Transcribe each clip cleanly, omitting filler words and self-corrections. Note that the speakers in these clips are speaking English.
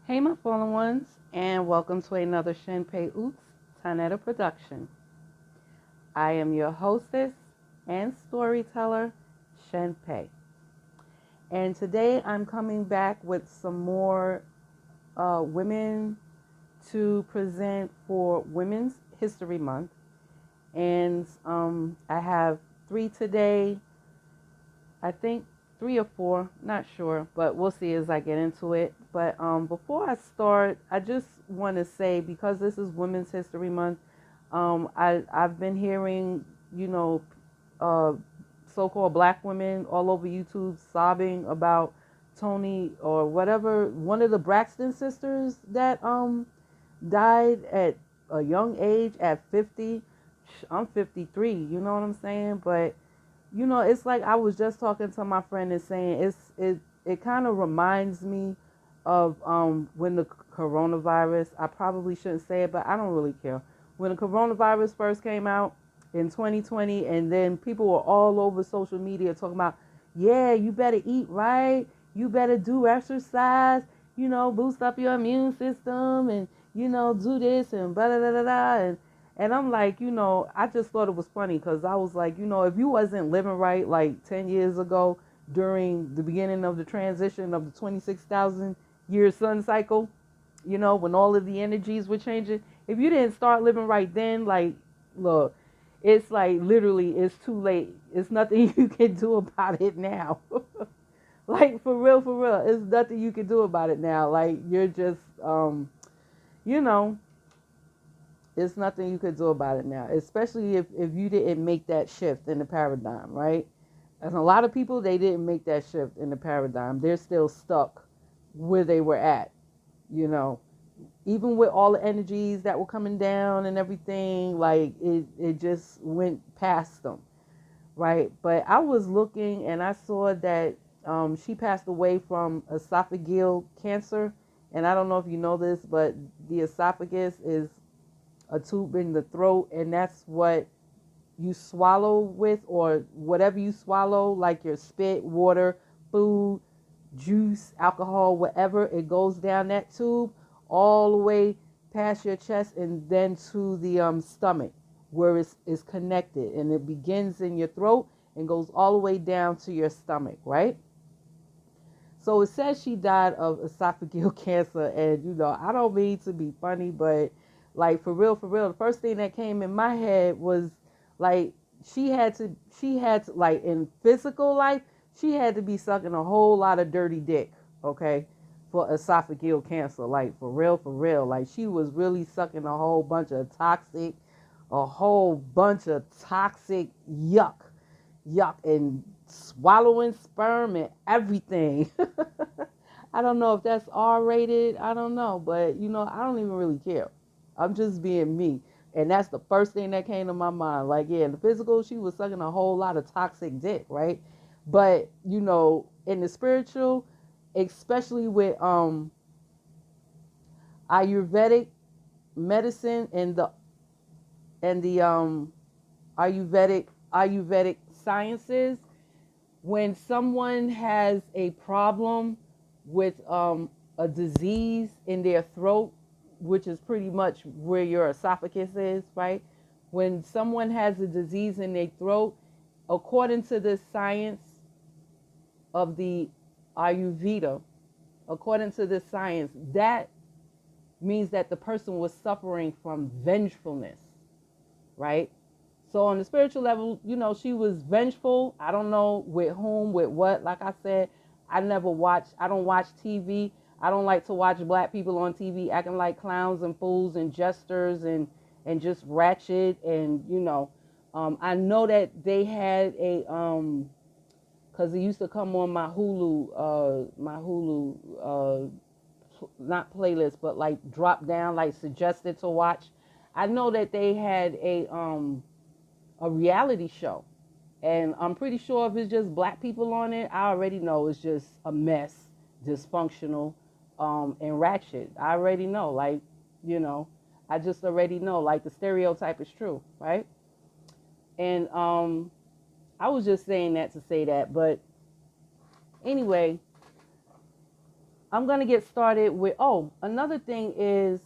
Hey, my fallen ones, and welcome to another Shen Pe Uts Taa-Neter production. I am your hostess and storyteller, Shen Pe. And today I'm coming back with some more women to present for Women's History Month. And I have three today. I think three or four, not sure, but we'll see as I get into it. But before I start, I just want to say, because this is Women's History Month, I've been hearing, you know, uh, so-called black women all over YouTube sobbing about Tony or whatever, one of the Braxton sisters that died at a young age at 50. I'm 53, you know what I'm saying? But it's like I was just talking to my friend and saying it kind of reminds me of when the coronavirus, I probably shouldn't say it, but I don't really care. When the coronavirus first came out in 2020, and then people were all over social media talking about, yeah, you better eat right, you better do exercise, boost up your immune system, and do this and blah blah blah blah, and I'm like, I just thought it was funny because I was like, if you wasn't living right like 10 years ago during the beginning of the transition of the 26,000 year sun cycle, when all of the energies were changing, if you didn't start living right then, like, look, it's like literally it's too late. It's nothing you can do about it now. Like, for real, it's nothing you can do about it now. Like, you're just, you know, it's nothing you could do about it now, especially if you didn't make that shift in the paradigm, right? And a lot of people, they didn't make that shift in the paradigm. They're still stuck where they were at, you know. Even with all the energies that were coming down and everything, like it just went past them, right? But I was looking and I saw that she passed away from esophageal cancer. And I don't know if you know this, but the esophagus is a tube in the throat, and that's what you swallow with, or whatever you swallow, like your spit, water, food, juice, alcohol, whatever, it goes down that tube all the way past your chest and then to the stomach, where it's connected, and it begins in your throat and goes all the way down to your stomach, right? So it says she died of esophageal cancer, and I don't mean to be funny, but like, for real, the first thing that came in my head was like, she had to, like, in physical life, she had to be sucking a whole lot of dirty dick, okay, for esophageal cancer. Like, for real, like, she was really sucking a whole bunch of toxic yuck, and swallowing sperm and everything. I don't know if that's R rated. I don't know, but I don't even really care. I'm just being me. And that's the first thing that came to my mind. Like, yeah, in the physical, she was sucking a whole lot of toxic dick, right? But, in the spiritual, especially with Ayurvedic medicine and the Ayurvedic sciences, when someone has a problem with a disease in their throat, which is pretty much where your esophagus is, right? When someone has a disease in their throat, according to the science of the Ayurveda, according to this science, that means that the person was suffering from vengefulness, right? So on the spiritual level, she was vengeful. I don't know with whom, with what. Like I said, I don't watch TV. I don't like to watch black people on TV acting like clowns and fools and jesters and just ratchet. And, I know that they had a, cause it used to come on my Hulu, not playlist, but like drop down, like suggested to watch. I know that they had a reality show, and I'm pretty sure if it's just black people on it, I already know it's just a mess, dysfunctional, and ratchet. I already know, like, I just already know, like, the stereotype is true, right? And I was just saying that to say that, but anyway, I'm going to get started with, another thing is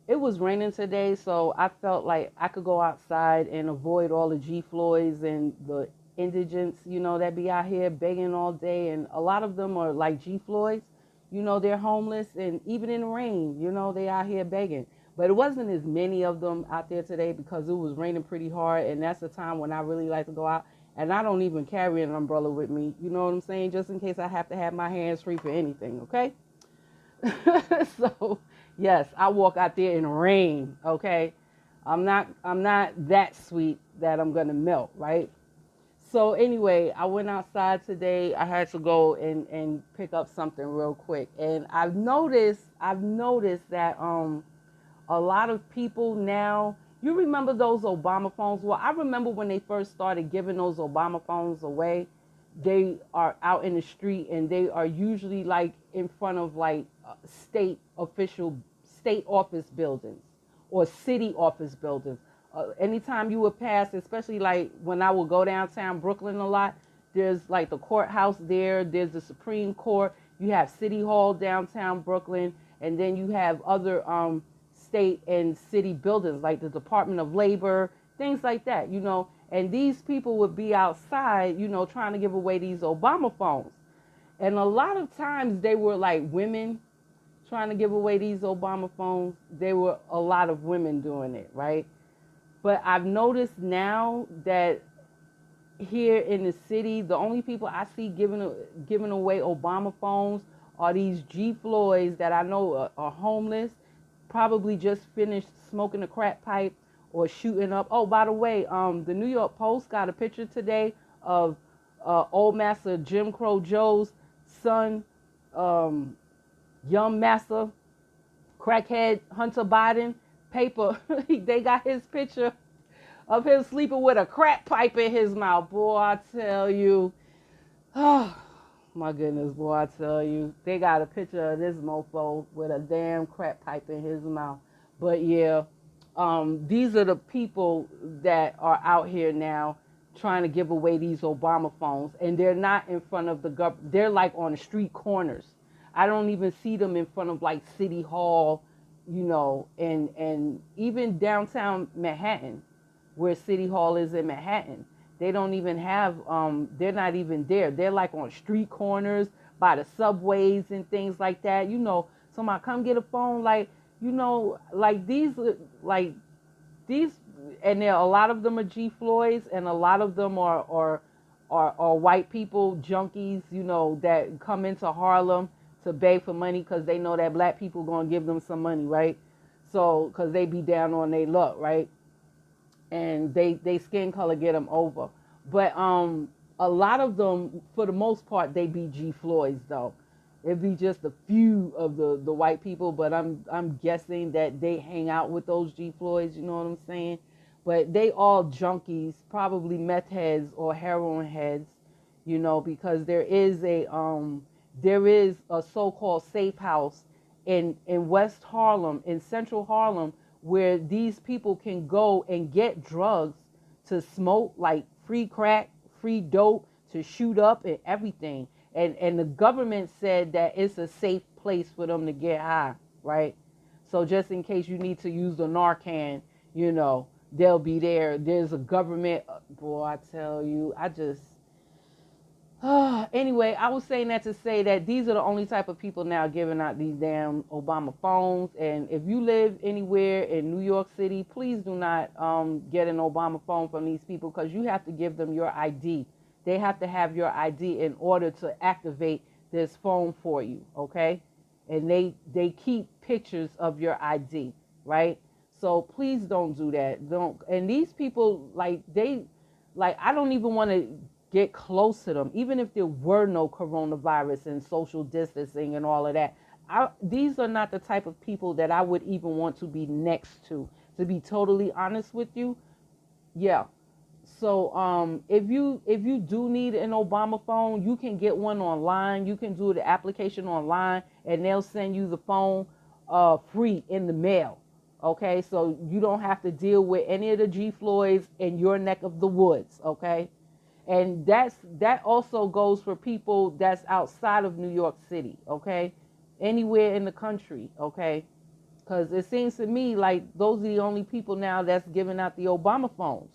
it was raining today, so I felt like I could go outside and avoid all the G. Floyds and the indigents, that be out here begging all day. And a lot of them are like G. Floyds, they're homeless. And even in the rain, they out here begging. But it wasn't as many of them out there today because it was raining pretty hard. And that's the time when I really like to go out. And I don't even carry an umbrella with me. You know what I'm saying? Just in case I have to have my hands free for anything, okay? So, yes, I walk out there in the rain, okay? I'm not that sweet that I'm going to melt, right? So anyway, I went outside today. I had to go and pick up something real quick. And I've noticed that a lot of people now, you remember those Obama phones? Well, I remember when they first started giving those Obama phones away, they are out in the street and they are usually like in front of like state office buildings or city office buildings. Anytime you would pass, especially like when I would go downtown Brooklyn a lot, there's like the courthouse there, there's the Supreme Court, you have City Hall downtown Brooklyn, and then you have other state and city buildings like the Department of Labor, things like that, and these people would be outside, trying to give away these Obama phones. And a lot of times they were like women trying to give away these Obama phones. There were a lot of women doing it, right? But I've noticed now that here in the city, the only people I see giving away Obama phones are these G. Floyds that I know are homeless, probably just finished smoking a crack pipe or shooting up. Oh, by the way, the New York Post got a picture today of old Master Jim Crow Joe's son, young Master crackhead Hunter Biden. Paper, they got his picture of him sleeping with a crack pipe in his mouth. Boy, I tell you. Oh, my goodness, boy, I tell you. They got a picture of this mofo with a damn crack pipe in his mouth. But yeah, these are the people that are out here now trying to give away these Obama phones. And they're not in front of the government. They're like on the street corners. I don't even see them in front of like City Hall, and even downtown Manhattan, where City Hall is in Manhattan, they don't even have, they're not even there. They're like on street corners, by the subways and things like that. Somebody come get a phone, like these, and a lot of them are G. Floyds, and a lot of them are white people, junkies, that come into Harlem to beg for money because they know that black people going to give them some money, right? So, because they be down on their luck, right? And they skin color get them over. But a lot of them, for the most part, they be G. Floyds, though. It'd be just a few of the white people, but I'm guessing that they hang out with those G. Floyds, you know what I'm saying? But they all junkies, probably meth heads or heroin heads, because there is a so-called safe house in West Harlem, in Central Harlem, where these people can go and get drugs to smoke, like free crack, free dope, to shoot up and everything. And the government said that it's a safe place for them to get high, right? So just in case you need to use the Narcan, they'll be there. There's a government, boy, I tell you, anyway, I was saying that to say that these are the only type of people now giving out these damn Obama phones. And if you live anywhere in New York City, please do not get an Obama phone from these people, because you have to give them your ID. They have to have your ID in order to activate this phone for you, okay? And they keep pictures of your ID, right? So please don't do that. Don't. And these people, I don't even want to get close to them, even if there were no coronavirus and social distancing and all of that. These are not the type of people that I would even want to be next to be totally honest with you. Yeah. So if you do need an Obama phone, you can get one online. You can do the application online, and they'll send you the phone free in the mail. Okay, so you don't have to deal with any of the G. Floyds in your neck of the woods. Okay. And that also goes for people that's outside of New York City, okay? anywhere in the country, okay? Because it seems to me like those are the only people now that's giving out the Obama phones,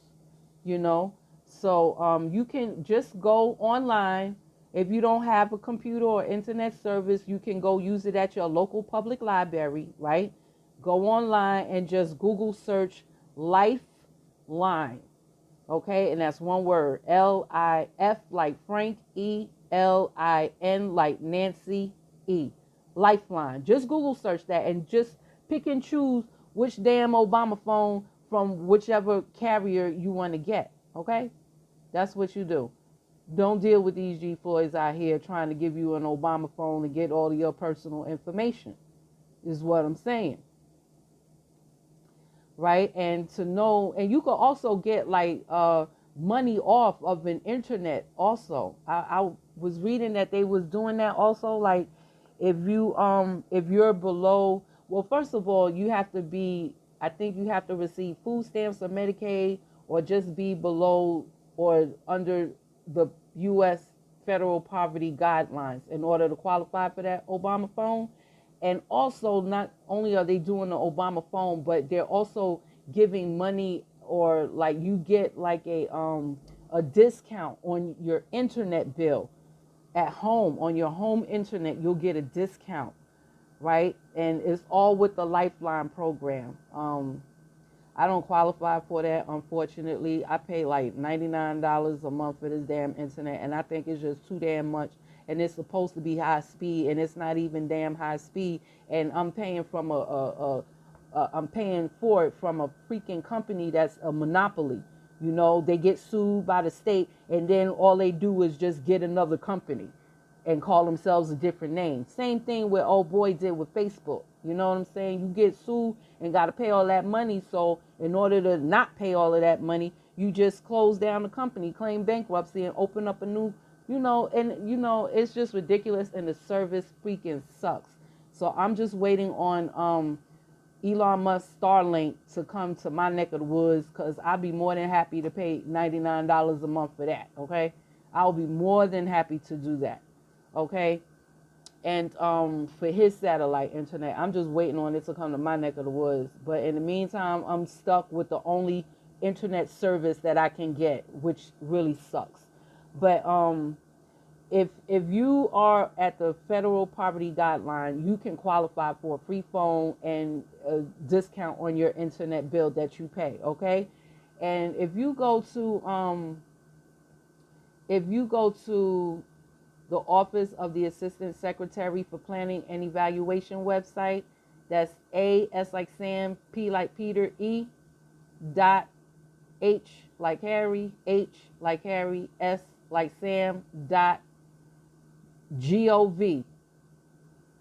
you know. So you can just go online. If you don't have a computer or internet service, you can go use it at your local public library, right? Go online and just Google search Lifeline, okay? And that's one word, L-I-F like Frank, E-L-I-N like Nancy, E. Lifeline. Just Google search that and just pick and choose which damn Obama phone from whichever carrier you want to get, okay? That's what you do. Don't deal with these G Floyds out here trying to give you an Obama phone to get all of your personal information, is what I'm saying. Right? And to know, and you can also get like money off of an internet also. I was reading that they was doing that also. Like if you're below, well, first of all, you have to be, I think you have to receive food stamps or Medicaid or just be below or under the U.S. federal poverty guidelines in order to qualify for that Obama phone. And also, not only are they doing the Obama phone, but they're also giving money, or like you get like a discount on your internet bill at home. On your home internet, you'll get a discount, right? And it's all with the Lifeline program. I don't qualify for that, unfortunately. I pay like $99 a month for this damn internet, and I think it's just too damn much. And it's supposed to be high speed, and it's not even damn high speed. And I'm paying from I'm paying for it from a freaking company that's a monopoly. You know, they get sued by the state, and then all they do is just get another company and call themselves a different name. Same thing what old boy did with Facebook. You know what I'm saying? You get sued and got to pay all that money. So in order to not pay all of that money, you just close down the company, claim bankruptcy, and open up a new, it's just ridiculous, and the service freaking sucks. So I'm just waiting on Elon Musk Starlink to come to my neck of the woods, because I'll be more than happy to pay $99 a month for that, okay? I'll be more than happy to do that, okay? And for his satellite internet, I'm just waiting on it to come to my neck of the woods. But in the meantime, I'm stuck with the only internet service that I can get, which really sucks. But if you are at the federal poverty guideline, you can qualify for a free phone and a discount on your internet bill that you pay, okay? And if you go to the Office of the Assistant Secretary for Planning and Evaluation website, that's A, S like Sam, P like Peter, E, dot, H like Harry, H like Harry, S like Sam, dot,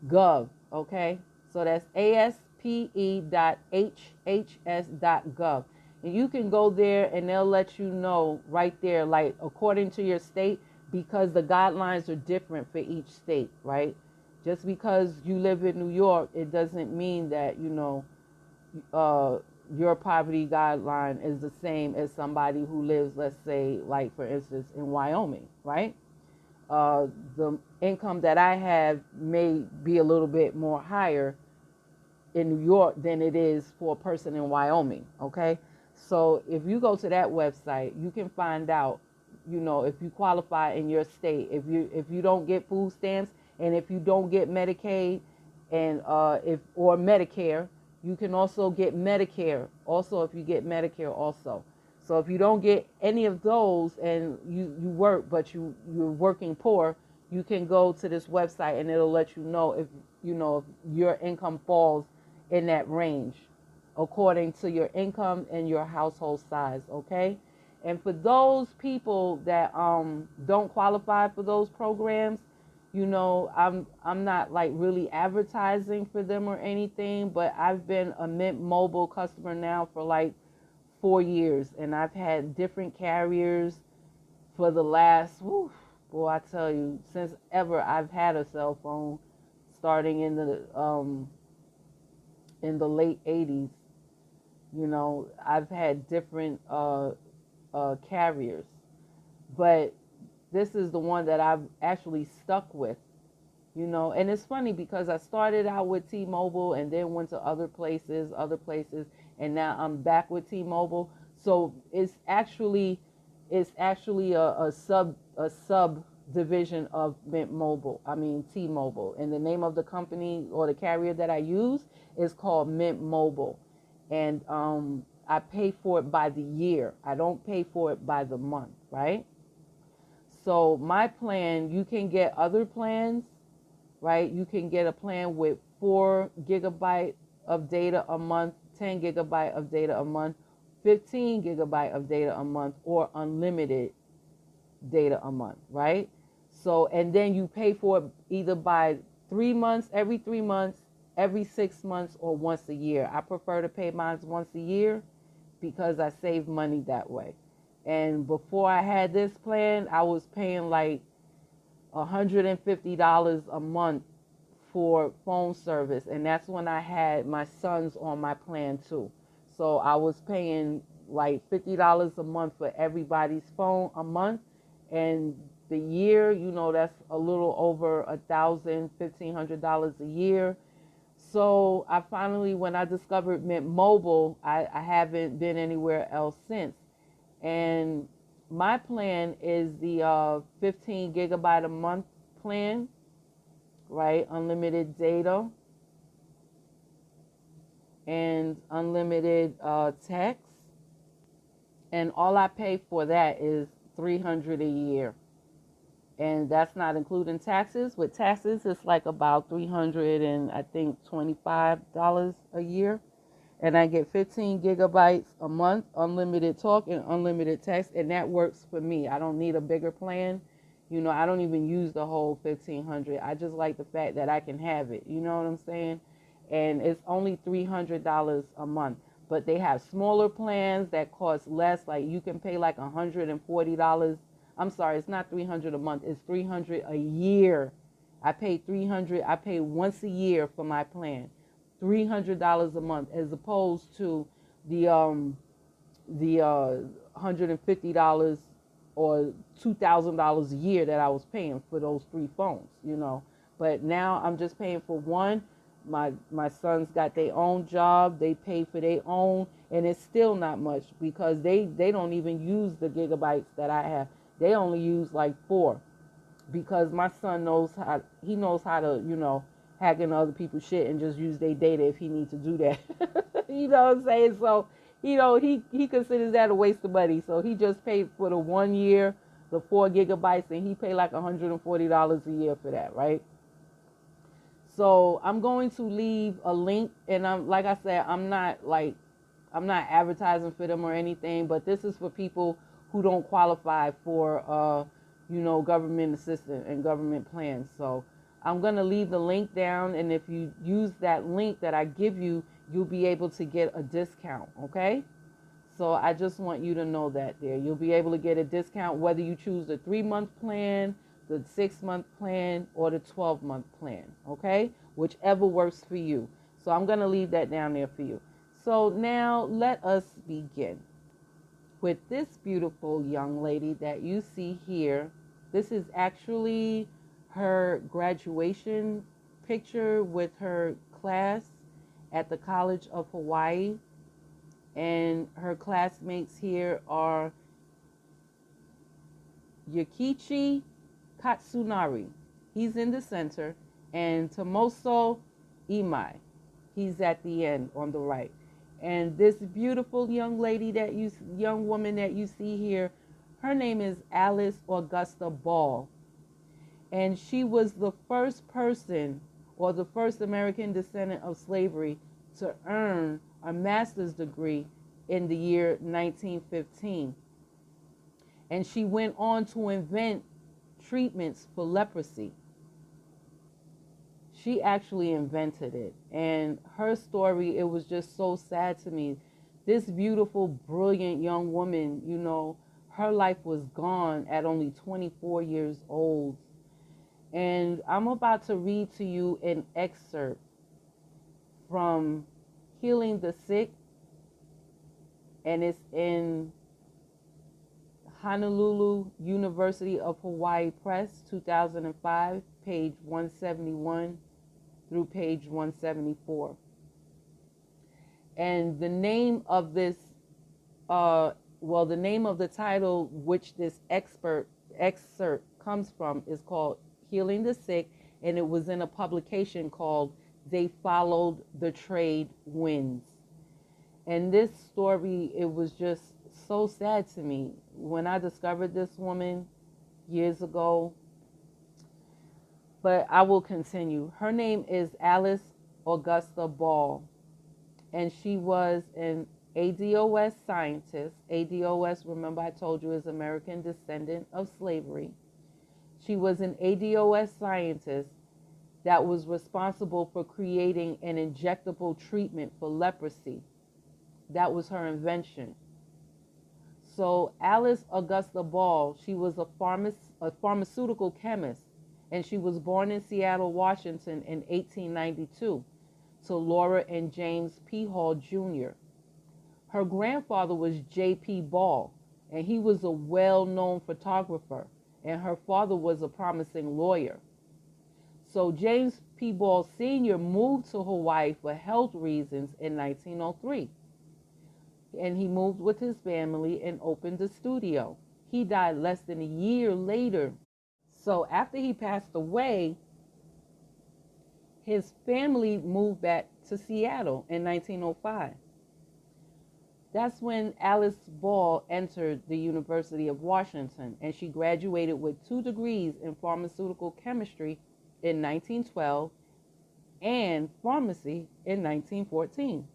Gov, okay? So that's ASPE.HHS.gov. And you can go there and they'll let you know right there, like according to your state, because the guidelines are different for each state, right? Just because you live in New York, it doesn't mean that, your poverty guideline is the same as somebody who lives, let's say, like for instance, in Wyoming, right? The income that I have may be a little bit more higher in New York than it is for a person in Wyoming, okay? So if you go to that website, you can find out, if you qualify in your state, if you don't get food stamps, and if you don't get Medicaid and or Medicare, you can also get Medicare. Also, if you get Medicare also. So if you don't get any of those and you work, but you're working poor, you can go to this website and it'll let you know if if your income falls in that range according to your income and your household size, okay? And for those people that don't qualify for those programs, I'm not like really advertising for them or anything, but I've been a Mint Mobile customer now for like 4 years, and I've had different carriers for the last, boy, I tell you, since ever I've had a cell phone, starting in the late 80s. I've had different carriers, but this is the one that I've actually stuck with, you know. And it's funny because I started out with T-Mobile and then went to other places, and now I'm back with T-Mobile. So it's actually a sub division of Mint Mobile. I mean T-Mobile, and the name of the company or the carrier that I use is called Mint Mobile, and I pay for it by the year. I don't pay for it by the month, right? So my plan, you can get other plans, right? You can get a plan with 4 gigabyte of data a month, 10 gigabyte of data a month, 15 gigabyte of data a month, or unlimited data a month, right? So, and then you pay for it either by 3 months, every 3 months, every 6 months, or once a year. I prefer to pay mine once a year because I save money that way. And before I had this plan, I was paying like $150 a month for phone service, and that's when I had my sons on my plan too. So I was paying like $50 a month for everybody's phone a month, and the year, you know, that's a little over $1,500 a year. So I finally, when I discovered Mint Mobile, I haven't been anywhere else since. And my plan is the 15 gigabyte a month plan, right? Unlimited data and unlimited text. And all I pay for that is $300 a year. And that's not including taxes. With taxes, it's like about $325 a year. And I get 15 gigabytes a month, unlimited talk and unlimited text, and that works for me. I don't need a bigger plan. You know, I don't even use the whole 1500. I just like the fact that I can have it. You know what I'm saying? And it's only $300 a month. But they have smaller plans that cost less. Like you can pay like $140. I'm sorry, it's not 300 a month. It's 300 a year. I pay 300. I pay once a year for my plan. $300 a month, as opposed to the $150 or $2,000 a year that I was paying for those 3 phones, you know. But now I'm just paying for one. My sons got their own job, they pay for their own, and it's still not much because they don't even use the gigabytes that I have. They only use like 4 because my son knows how to, you know, hack into other people's shit and just use their data if he needs to do that. You know what I'm saying? So, you know, he considers that a waste of money. So he just paid for the 1 year, the 4 gigabytes, and he paid like $140 a year for that, right? So I'm going to leave a link, and like I said, I'm not advertising for them or anything, but this is for people who don't qualify for, you know, government assistance and government plans. So I'm going to leave the link down, and if you use that link that I give you, you'll be able to get a discount, okay? So I just want you to know that there. You'll be able to get a discount whether you choose the 3-month plan, the 6-month plan, or the 12-month plan, okay? Whichever works for you. So I'm going to leave that down there for you. So now let us begin with this beautiful young lady that you see here. This is actually her graduation picture with her class at the College of Hawaii. And her classmates here are Yukichi Katsunari, he's in the center, and Tomoso Imai, he's at the end on the right. And this beautiful young woman that you see here, her name is Alice Augusta Ball. And she was the first person, or the first American descendant of slavery, to earn a master's degree in the year 1915. And she went on to invent treatments for leprosy. She actually invented it. And her story, it was just so sad to me. This beautiful, brilliant young woman, you know, her life was gone at only 24 years old. And I'm about to read to you an excerpt from Healing the Sick, and it's in Honolulu University of Hawaii Press, 2005, page 171 through page 174. And the name of this, the name of the title which this excerpt comes from is called Healing the Sick, and it was in a publication called They Followed the Trade Winds. And this story, it was just so sad to me. When I discovered this woman years ago, but I will continue. Her name is Alice Augusta Ball, and she was an ADOS scientist. ADOS, remember I told you, is American Descendant of Slavery. She was an ADOS scientist that was responsible for creating an injectable treatment for leprosy. That was her invention. So Alice Augusta Ball, she was a pharmaceutical chemist, and she was born in Seattle, Washington in 1892 to Laura and James P. Hall Jr. Her grandfather was J.P. Ball, and he was a well-known photographer, and her father was a promising lawyer. So James P. Ball Sr. moved to Hawaii for health reasons in 1903. And he moved with his family and opened a studio. He died less than a year later. So after he passed away, his family moved back to Seattle in 1905. That's when Alice Ball entered the University of Washington, and she graduated with 2 degrees in pharmaceutical chemistry in 1912 and pharmacy in 1914.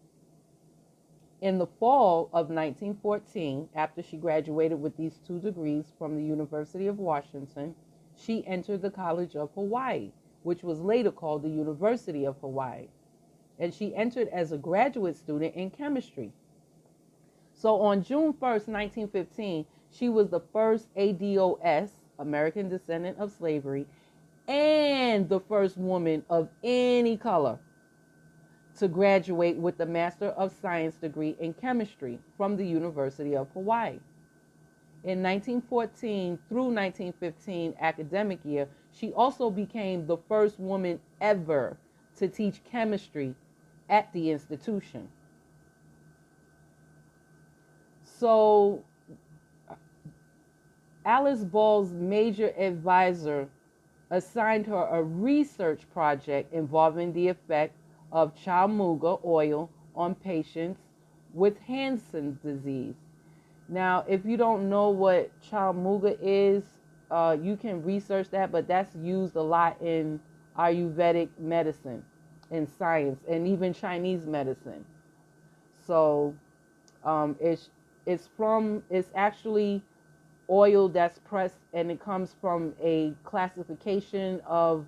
In the fall of 1914, after she graduated with these 2 degrees from the University of Washington, she entered the College of Hawaii, which was later called the University of Hawaii. And she entered as a graduate student in chemistry. So on June 1st, 1915, she was the first ADOS, American Descendant of Slavery, and the first woman of any color to graduate with the Master of Science degree in chemistry from the University of Hawaii. In 1914 through 1915 academic year, she also became the first woman ever to teach chemistry at the institution. So Alice Ball's major advisor assigned her a research project involving the effect of chamuga oil on patients with Hansen's disease. Now, if you don't know what chamuga is, you can research that, but that's used a lot in Ayurvedic medicine, in science, and even Chinese medicine. So it's actually oil that's pressed, and it comes from a classification of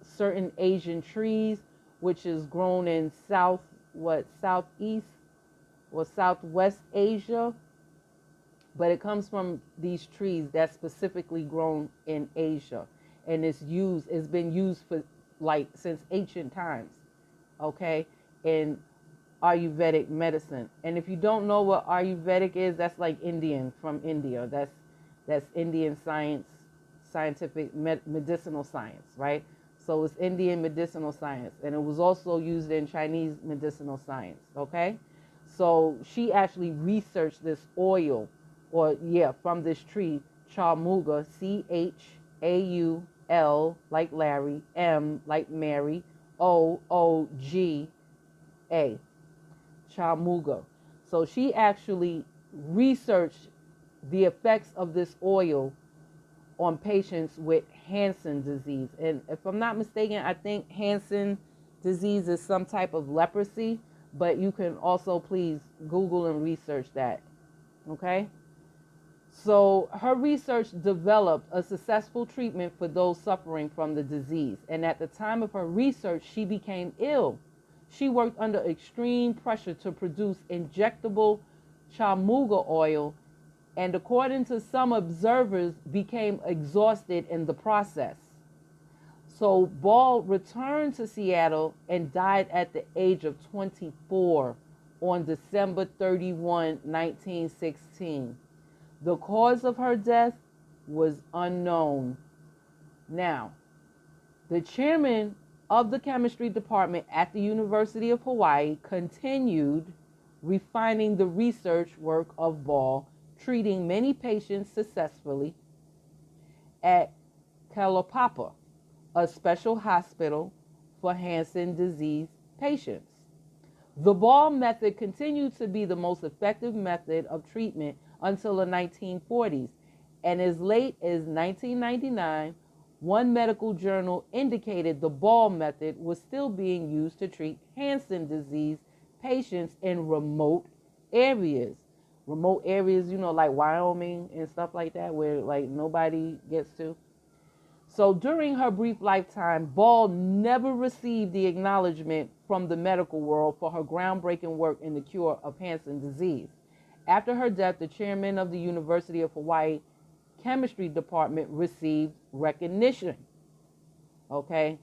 certain Asian trees, which is grown in Southeast or Southwest Asia. But it comes from these trees that's specifically grown in Asia. And it's been used for since ancient times, okay, in Ayurvedic medicine. And if you don't know what Ayurvedic is, that's like Indian from India. That's Indian scientific medicinal science, right? So it's Indian medicinal science, and it was also used in Chinese medicinal science, okay? So she actually researched this oil, from this tree, chamuga, Chaul, like Larry, M, like Mary, Ooga, chamuga. So she actually researched the effects of this oil on patients with Hansen's disease. And if I'm not mistaken, I think Hansen's disease is some type of leprosy, but you can also please Google and research that, okay? So her research developed a successful treatment for those suffering from the disease. And at the time of her research, she became ill. She worked under extreme pressure to produce injectable chamuga oil, and according to some observers, became exhausted in the process. So Ball returned to Seattle and died at the age of 24 on December 31, 1916. The cause of her death was unknown. Now, The chairman of the chemistry department at the University of Hawaii continued refining the research work of Ball, treating many patients successfully at Kalaupapa, a special hospital for Hansen disease patients. The Ball method continued to be the most effective method of treatment until the 1940s, and as late as 1999, one medical journal indicated the Ball method was still being used to treat Hansen disease patients in remote areas. Remote areas, you know, like Wyoming and stuff like that, where like nobody gets to. So during her brief lifetime, Ball never received the acknowledgement from the medical world for her groundbreaking work in the cure of Hansen disease. After her death, the chairman of the University of Hawaii chemistry department received recognition. Okay,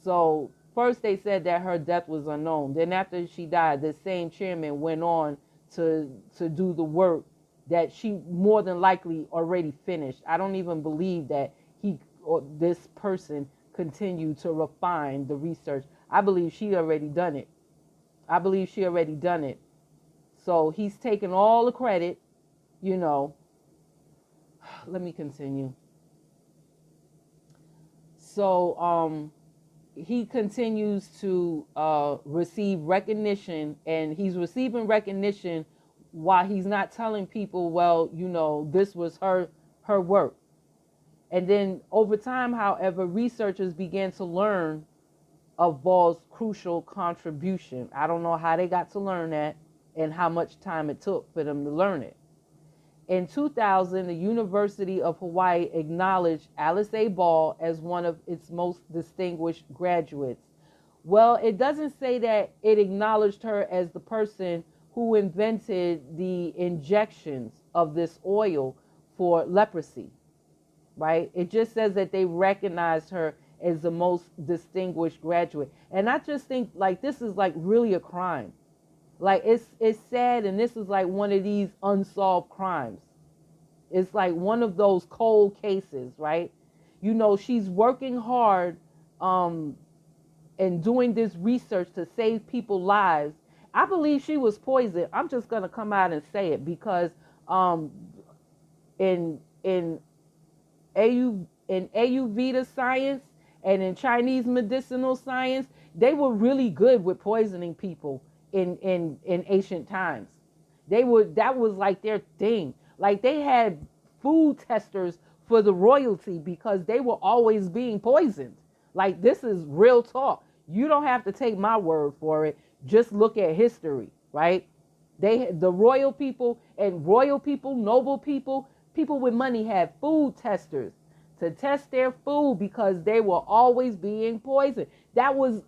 so first they said that her death was unknown. Then after she died, the same chairman went on to do the work that she more than likely already finished. I don't even believe that he or this person continued to refine the research. I believe she already done it. I believe she already done it. So he's taken all the credit, you know. Let me continue. So he continues to receive recognition, and he's receiving recognition while he's not telling people, well, you know, this was her work. And then over time, however, researchers began to learn of Ball's crucial contribution. I don't know how they got to learn that and how much time it took for them to learn it. In 2000, the University of Hawaii acknowledged Alice A. Ball as one of its most distinguished graduates. Well, it doesn't say that it acknowledged her as the person who invented the injections of this oil for leprosy, right? It just says that they recognized her as the most distinguished graduate. And I just think, like, this is like really a crime. Like, it's sad, and this is like one of these unsolved crimes. It's like one of those cold cases, right? You know, she's working hard and doing this research to save people's lives. I believe she was poisoned. I'm just going to come out and say it because in Ayurveda science and in Chinese medicinal science, they were really good with poisoning people in ancient times. That was like their thing. Like they had food testers for the royalty because they were always being poisoned. Like, this is real talk. You don't have to take my word for it. Just look at history, right? The royal people and royal people, noble people, people with money had food testers to test their food because they were always being poisoned. That was,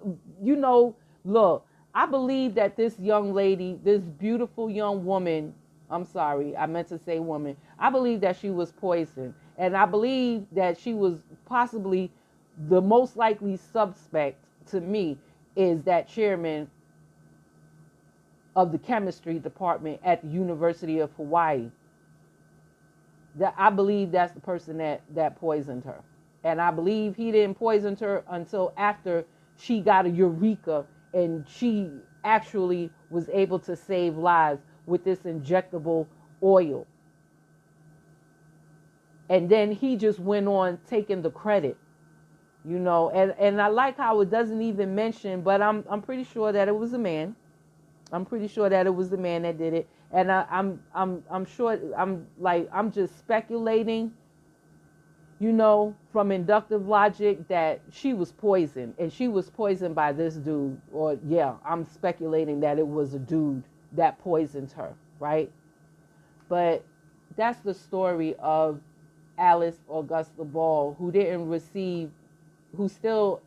you know, look, I believe that this young lady, this beautiful young woman, I'm sorry, I meant to say woman. I believe that she was poisoned. And I believe that she was possibly the most likely suspect to me is that chairman of the chemistry department at the University of Hawaii. That I believe that's the person that poisoned her. And I believe he didn't poison her until after she got a eureka and she actually was able to save lives with this injectable oil. And then he just went on taking the credit, you know, and I like how it doesn't even mention, but I'm pretty sure that it was a man. I'm pretty sure that it was the man that did it. And I'm sure, I'm just speculating, you know, from inductive logic that she was poisoned, and she was poisoned by this dude. Or yeah, I'm speculating that it was a dude that poisoned her, right? But that's the story of Alice Augusta Ball, who still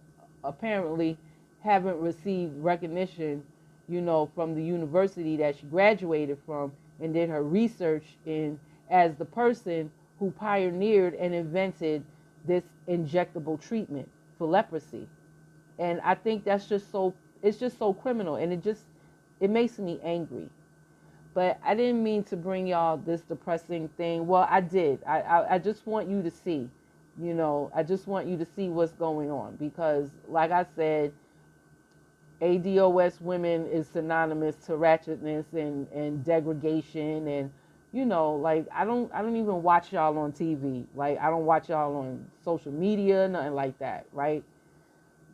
apparently haven't received recognition, you know, from the university that she graduated from and did her research in, as the person who pioneered and invented this injectable treatment for leprosy. And I think that's just so, it's just so criminal, and it makes me angry. But I didn't mean to bring y'all this depressing thing. Well, I did. I just want you to see You know, I just want you to see what's going on because, like I said, ADOS women is synonymous to ratchetness and degradation and you know, like I don't even watch y'all on TV. Like I don't watch y'all on social media, nothing like that, right?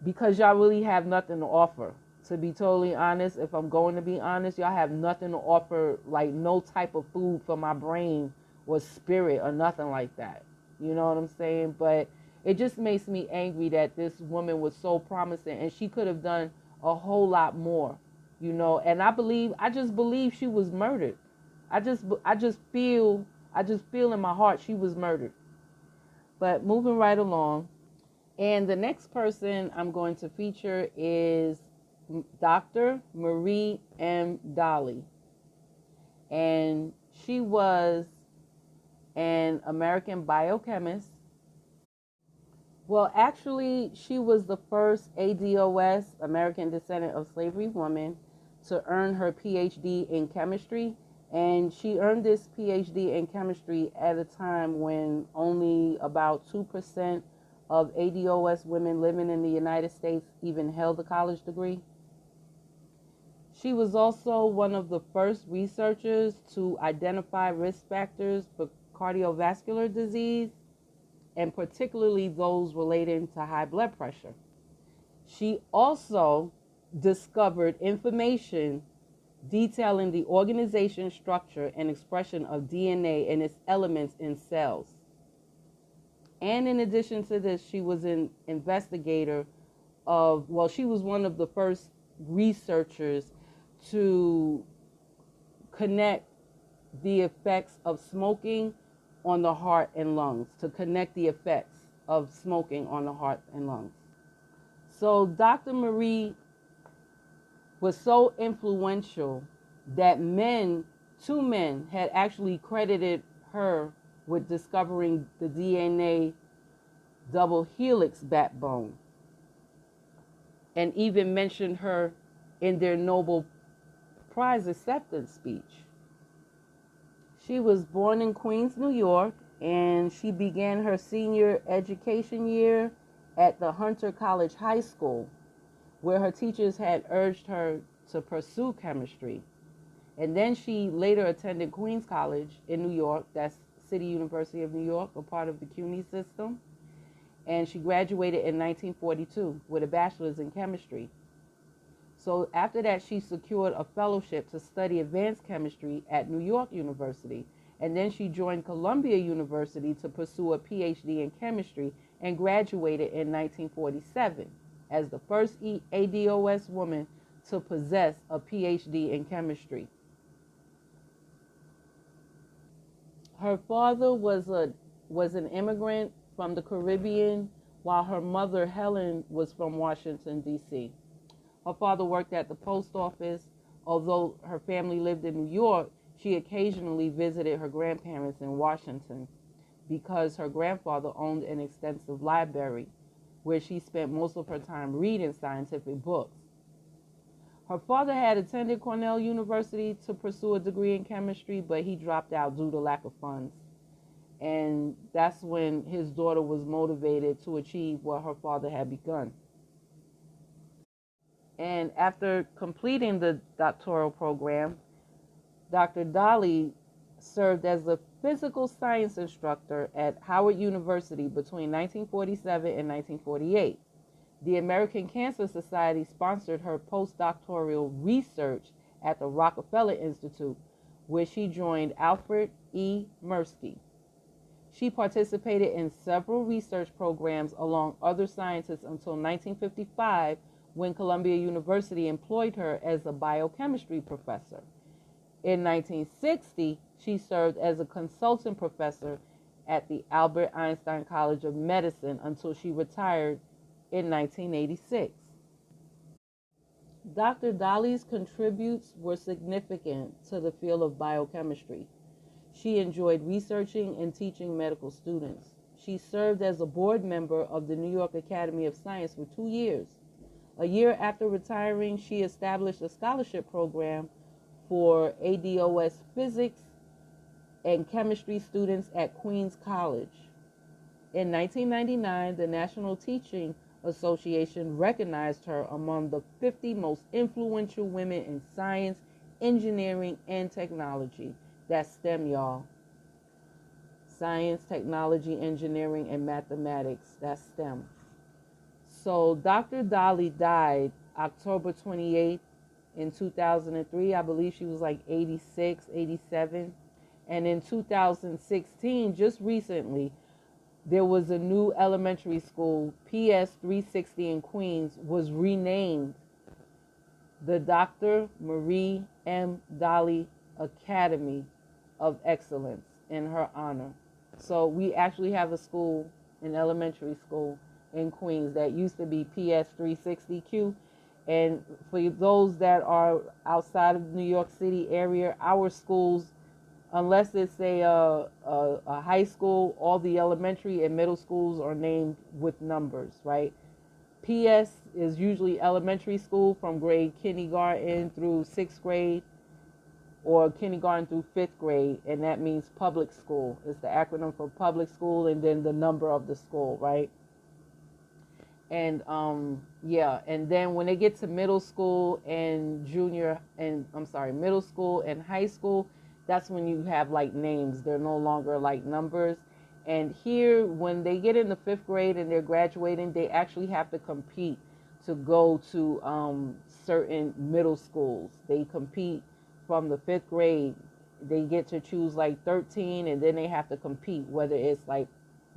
Because y'all really have nothing to offer. To be totally honest, if I'm going to be honest, y'all have nothing to offer, like no type of food for my brain or spirit or nothing like that. You know what I'm saying? But it just makes me angry that this woman was so promising and she could have done a whole lot more, you know. And I just believe she was murdered. I just feel in my heart she was murdered. But moving right along, and the next person I'm going to feature is Dr. Marie M. Daly. And she was an American biochemist. Well, actually, she was the first ADOS, American Descendant of Slavery woman, to earn her PhD in chemistry. And she earned this PhD in chemistry at a time when only about 2% of ADOS women living in the United States even held a college degree. She was also one of the first researchers to identify risk factors for cardiovascular disease, and particularly those relating to high blood pressure. She also discovered information detailing the organization, structure, and expression of DNA and its elements in cells. And in addition to this, she was an investigator she was one of the first researchers to connect the effects of smoking on the heart and lungs, to connect the effects of smoking on the heart and lungs. So Dr. Marie was so influential that two men had actually credited her with discovering the DNA double helix backbone and even mentioned her in their Nobel Prize acceptance speech. She was born in Queens, New York, and she began her senior education year at the Hunter College High School, where her teachers had urged her to pursue chemistry. And then she later attended Queens College in New York, that's City University of New York, a part of the CUNY system. And she graduated in 1942 with a bachelor's in chemistry. So after that, she secured a fellowship to study advanced chemistry at New York University. And then she joined Columbia University to pursue a PhD in chemistry and graduated in 1947 as the first ADOS woman to possess a PhD in chemistry. Her father was an immigrant from the Caribbean, while her mother, Helen, was from Washington, D.C. Her father worked at the post office. Although her family lived in New York, she occasionally visited her grandparents in Washington because her grandfather owned an extensive library where she spent most of her time reading scientific books. Her father had attended Cornell University to pursue a degree in chemistry, but he dropped out due to lack of funds. And that's when his daughter was motivated to achieve what her father had begun. And after completing the doctoral program, Dr. Daly served as a physical science instructor at Howard University between 1947 and 1948. The American Cancer Society sponsored her postdoctoral research at the Rockefeller Institute, where she joined Alfred E. Mirsky. She participated in several research programs along other scientists until 1955, when Columbia University employed her as a biochemistry professor. In 1960, she served as a consultant professor at the Albert Einstein College of Medicine until she retired in 1986. Dr. Daly's contributions were significant to the field of biochemistry. She enjoyed researching and teaching medical students. She served as a board member of the New York Academy of Science for 2 years. A year after retiring, she established a scholarship program for ADOS physics and chemistry students at Queens College. In 1999, the National Teaching Association recognized her among the 50 most influential women in science, engineering, and technology. That's STEM, y'all. Science, technology, engineering, and mathematics. That's STEM. So Dr. Daly died October 28th in 2003. I believe she was like 86, 87. And in 2016, just recently, there was a new elementary school, PS360 in Queens, was renamed the Dr. Marie M. Daly Academy of Excellence in her honor. So we actually have a school, an elementary school in Queens that used to be PS360Q. And for those that are outside of the New York City area, our schools, unless it's a high school, all the elementary and middle schools are named with numbers, right? PS is usually elementary school from grade kindergarten through 6th grade, or kindergarten through 5th grade, and that means public school. It's the acronym for public school and then the number of the school, right? And yeah, and then when they get to middle school and middle school and high school, that's when you have like names. They're no longer like numbers. And here, when they get into 5th grade and they're graduating, they actually have to compete to go to certain middle schools. They compete from the 5th grade. They get to choose like 13, and then they have to compete, whether it's like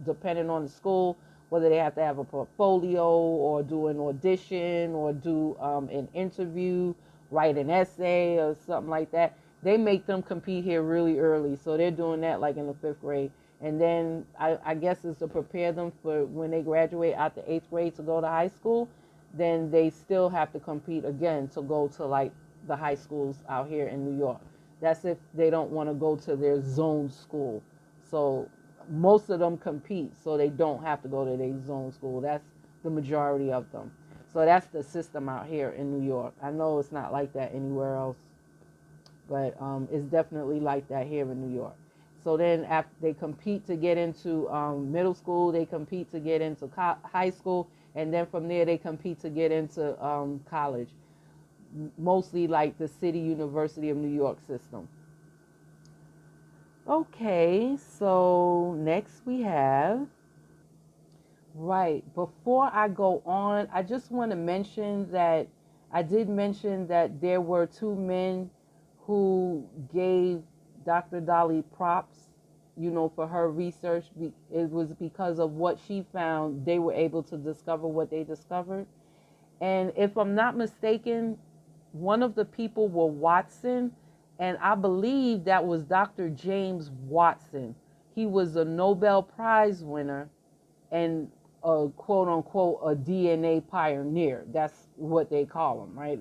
depending on the school, whether they have to have a portfolio or do an audition or do an interview, write an essay or something like that. They make them compete here really early. So they're doing that like in the 5th grade. And then I guess it's to prepare them for when they graduate out the 8th grade to go to high school. Then they still have to compete again to go to like the high schools out here in New York. That's if they don't want to go to their zone school. So most of them compete so they don't have to go to their zone school. That's the majority of them. So that's the system out here in New York. I know it's not like that anywhere else, but it's definitely like that here in New York. So then after they compete to get into middle school, they compete to get into high school, and then from there they compete to get into college, mostly like the City University of New York system. Okay, so next we have, right, before I go on, I just want to mention that I did mention that there were 2 men who gave Dr. Daly props, for her research. It was because of what she found, they were able to discover what they discovered. And if I'm not mistaken, one of the people were Watson, and I believe that was Dr. James Watson. He was a Nobel Prize winner and a quote unquote a DNA pioneer. That's what they call him, right?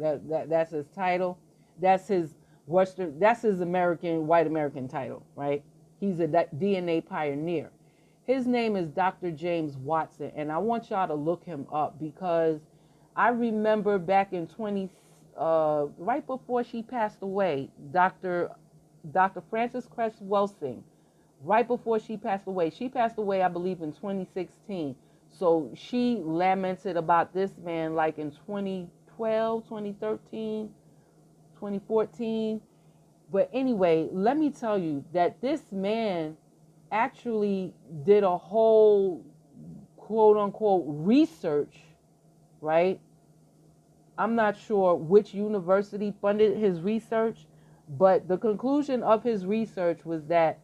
That's his title. That's his white American title, right? He's a DNA pioneer. His name is Dr. James Watson, and I want y'all to look him up because I remember back in right before she passed away, Dr. Frances Cress Welsing, right before she passed away, I believe in 2016. So she lamented about this man like in 2012, 2013, 2014. But anyway, let me tell you that this man actually did a whole quote unquote research, right? I'm not sure which university funded his research, but the conclusion of his research was that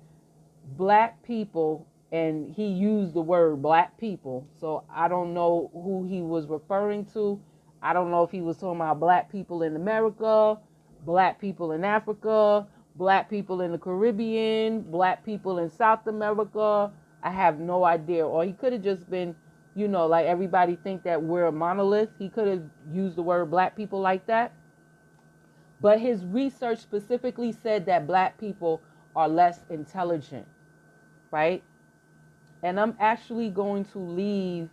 black people, and he used the word black people, so I don't know who he was referring to. I don't know if he was talking about black people in America, black people in Africa, black people in the Caribbean, black people in South America. I have no idea. Or he could have just been, like everybody think that we're a monolith. He could have used the word black people like that. But his research specifically said that black people are less intelligent, right? And I'm actually going to leave,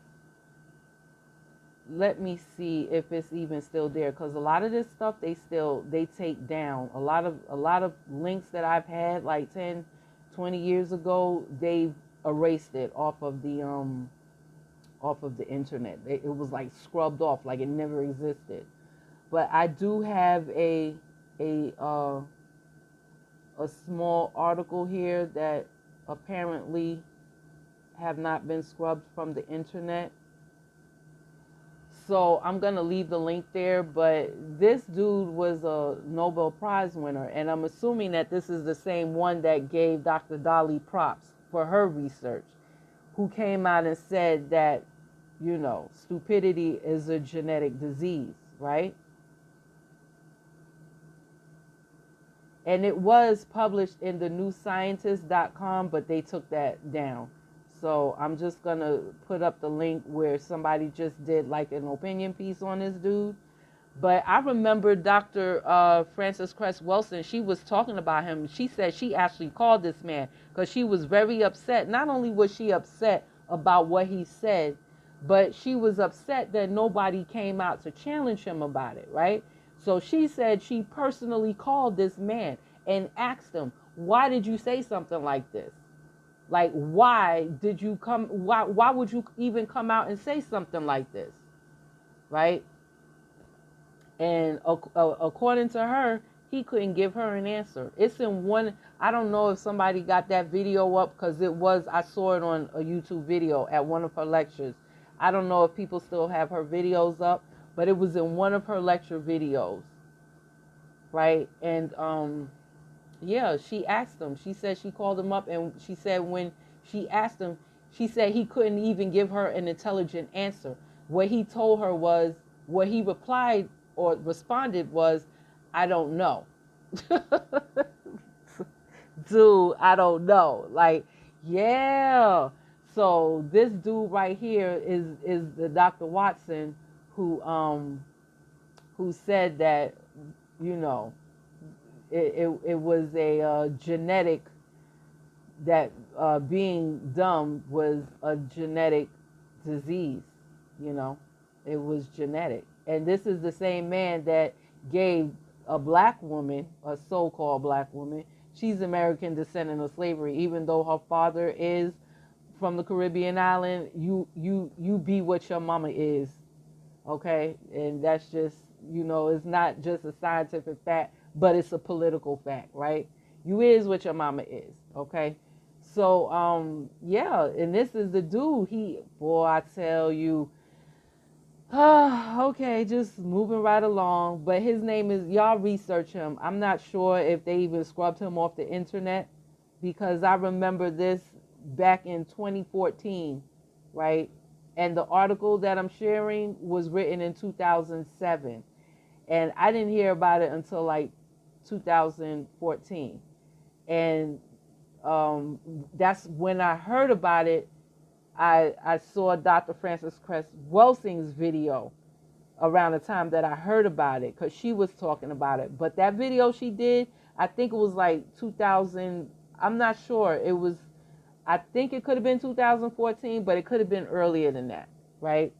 let me see if it's even still there, because a lot of this stuff they take down. A lot of links that I've had like 10, 20 years ago, they've erased it off of the internet. It was like scrubbed off, like it never existed. But I do have a uh, a small article here that apparently have not been scrubbed from the internet. So I'm going to leave the link there, but this dude was a Nobel Prize winner, and I'm assuming that this is the same one that gave Dr. Daly props for her research, who came out and said that, you know, stupidity is a genetic disease, right? And it was published in the newscientist.com, but they took that down. So I'm just going to put up the link where somebody just did like an opinion piece on this dude. But I remember Dr. Frances Cress Wilson, she was talking about him. She said she actually called this man because she was very upset. Not only was she upset about what he said, but she was upset that nobody came out to challenge him about it, right? So she said she personally called this man and asked him, why did you say something like this? Like, why did you come? Why would you even come out and say something like this? Right? And according to her, he couldn't give her an answer. It's in one, I don't know if somebody got that video up because I saw it on a YouTube video at one of her lectures. I don't know if people still have her videos up, but it was in one of her lecture videos. Right? And, yeah, she asked him. She said she called him up, and she said when she asked him, she said he couldn't even give her an intelligent answer. What he told her was, what he replied or responded was, I don't know. Dude, I don't know. Like, yeah. So this dude right here is the Dr. Watson who said that, you know, it was a genetic, that being dumb was a genetic disease, you know. It was genetic. And this is the same man that gave a black woman, a so-called black woman, she's American descendant of slavery, even though her father is from the Caribbean island, you be what your mama is, okay? And that's just, you know, it's not just a scientific fact, but it's a political fact, right? You is what your mama is, okay? So, yeah, and this is the dude, boy, I tell you, okay, just moving right along, but his name is, y'all research him. I'm not sure if they even scrubbed him off the internet, because I remember this back in 2014, right? And the article that I'm sharing was written in 2007. And I didn't hear about it until like 2014. And that's when I heard about it. I saw Dr. Frances Cress Welsing's video around the time that I heard about it, because she was talking about it. But that video she did, I think it was like 2000, I'm not sure. I think it could have been 2014, but it could have been earlier than that, right?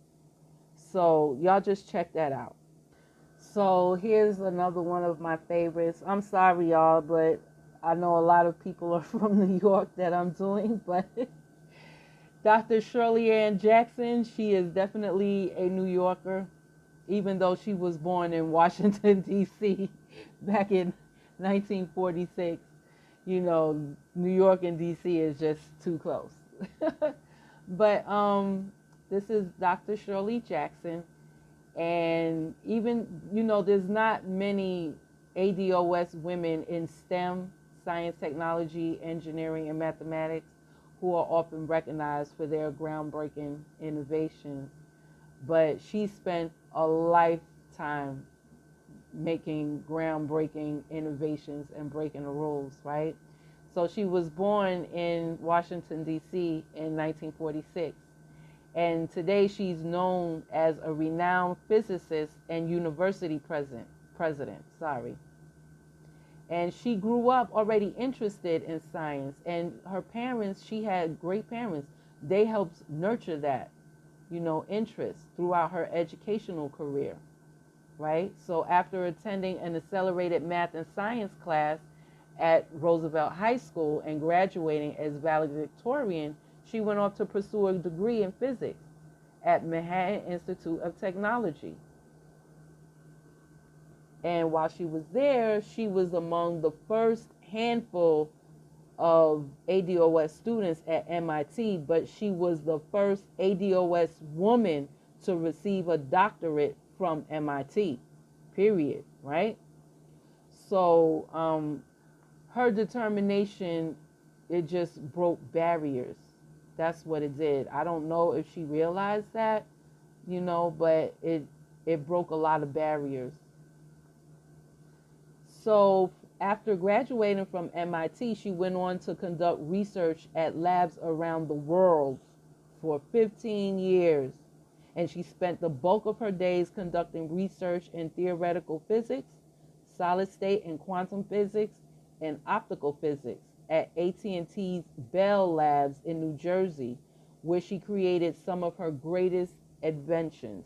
So y'all just check that out. So here's another one of my favorites. I'm sorry, y'all, but I know a lot of people are from New York that I'm doing, but Dr. Shirley Ann Jackson, she is definitely a New Yorker, even though she was born in Washington, D.C. back in 1946. You know, New York and D.C. is just too close. But this is Dr. Shirley Jackson. And even, you know, there's not many ADOS women in STEM, science, technology, engineering, and mathematics, who are often recognized for their groundbreaking innovations. But she spent a lifetime making groundbreaking innovations and breaking the rules, right? So she was born in Washington, D.C. in 1946. And today she's known as a renowned physicist and university president. And she grew up already interested in science. And her parents, she had great parents. They helped nurture that, you know, interest throughout her educational career, right? So after attending an accelerated math and science class at Roosevelt High School and graduating as valedictorian, she went off to pursue a degree in physics at Manhattan Institute of Technology. And while she was there, she was among the first handful of ADOS students at MIT, but she was the first ADOS woman to receive a doctorate from MIT, period, right? So her determination, it just broke barriers. That's what it did. I don't know if she realized that, but it broke a lot of barriers. So after graduating from MIT, she went on to conduct research at labs around the world for 15 years. And she spent the bulk of her days conducting research in theoretical physics, solid state and quantum physics, and optical physics at AT&T's Bell Labs in New Jersey, where she created some of her greatest inventions.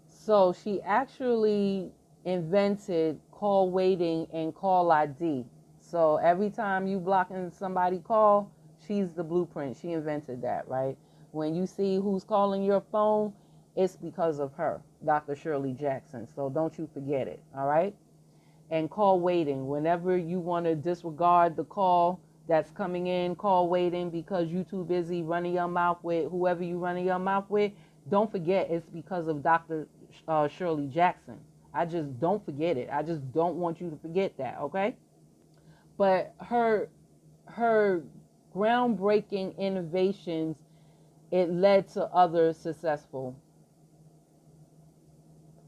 So she actually invented call waiting and call ID. So every time you blocking somebody call, she's the blueprint. She invented that, right? When you see who's calling your phone, it's because of her, Dr. Shirley Jackson. So don't you forget it, all right? And call waiting. Whenever you want to disregard the call that's coming in, call waiting because you're too busy running your mouth with whoever you running your mouth with, don't forget it's because of Dr. Shirley Jackson. I just don't forget it. I just don't want you to forget that, okay? But her groundbreaking innovations, it led to other successful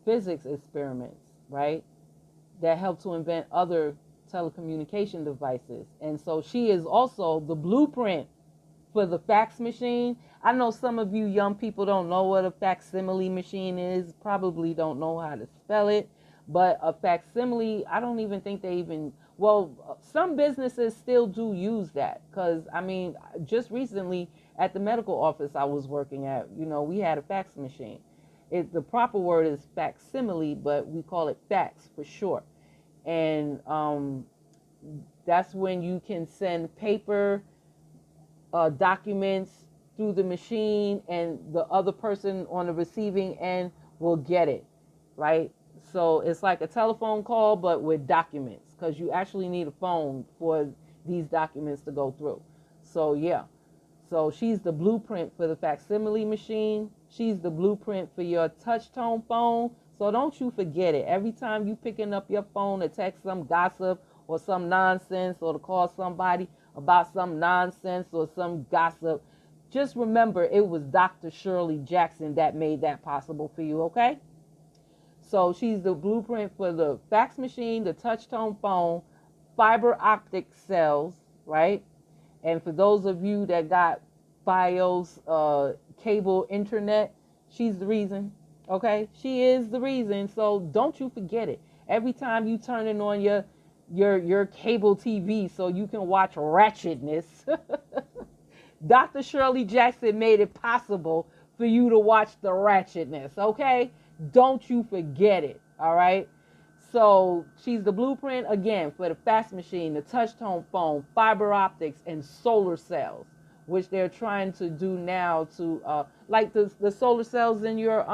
physics experiments, right? That helped to invent other telecommunication devices. And so she is also the blueprint for the fax machine. I know some of you young people don't know what a facsimile machine is, probably don't know how to spell it, but a facsimile, I don't even think they even, well, some businesses still do use that, because I mean, just recently at the medical office I was working at, we had a fax machine. The proper word is facsimile, but we call it fax for short. And that's when you can send paper documents through the machine, and the other person on the receiving end will get it, right? So it's like a telephone call, but with documents, because you actually need a phone for these documents to go through. So yeah, so she's the blueprint for the facsimile machine. She's the blueprint for your touch tone phone. So don't you forget it. Every time you picking up your phone to text some gossip or some nonsense, or to call somebody about some nonsense or some gossip, just remember it was Dr. Shirley Jackson that made that possible for you, okay? So she's the blueprint for the fax machine, the touch tone phone, fiber optic cells, right? And for those of you that got BIOS cable internet, she's the reason, okay? She is the reason, so don't you forget it. Every time you turning on your cable TV so you can watch ratchetness, Dr. Shirley Jackson made it possible for you to watch the ratchetness, okay? Don't you forget it, all right? So she's the blueprint, again, for the fax machine, the touch-tone phone, fiber optics, and solar cells, which they're trying to do now to, like the solar cells in your,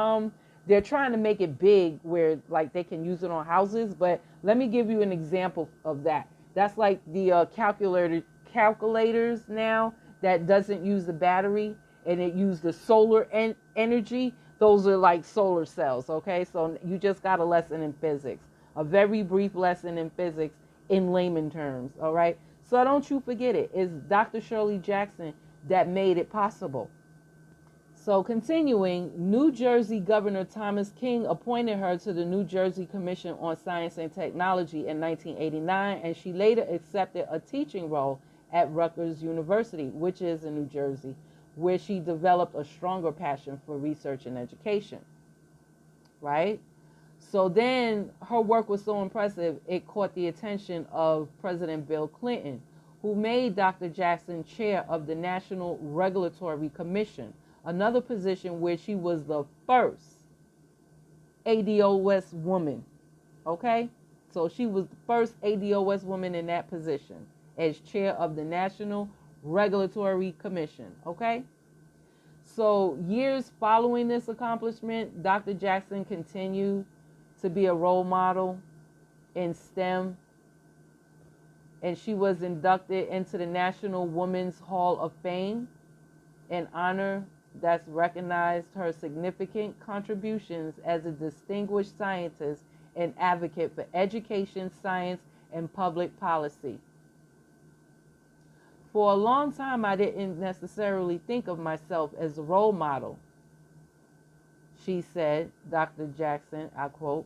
they're trying to make it big where, like, they can use it on houses. But let me give you an example of that. That's like the calculators now that doesn't use the battery, and it uses the solar energy. Those are like solar cells, okay? So you just got a lesson in physics, a very brief lesson in physics in layman terms, all right? So don't you forget it. It's Dr. Shirley Jackson that made it possible. So continuing, New Jersey Governor Thomas King appointed her to the New Jersey Commission on Science and Technology in 1989, and she later accepted a teaching role at Rutgers University, which is in New Jersey, where she developed a stronger passion for research and education, right? So then her work was so impressive, it caught the attention of President Bill Clinton, who made Dr. Jackson chair of the National Regulatory Commission, another position where she was the first ADOS woman, okay? So she was the first ADOS woman in that position as chair of the National Regulatory Commission, okay? So years following this accomplishment, Dr. Jackson continued to be a role model in STEM, and she was inducted into the National Women's Hall of Fame, an honor that's recognized her significant contributions as a distinguished scientist and advocate for education, science, and public policy. For a long time, I didn't necessarily think of myself as a role model, she said, Dr. Jackson, I quote.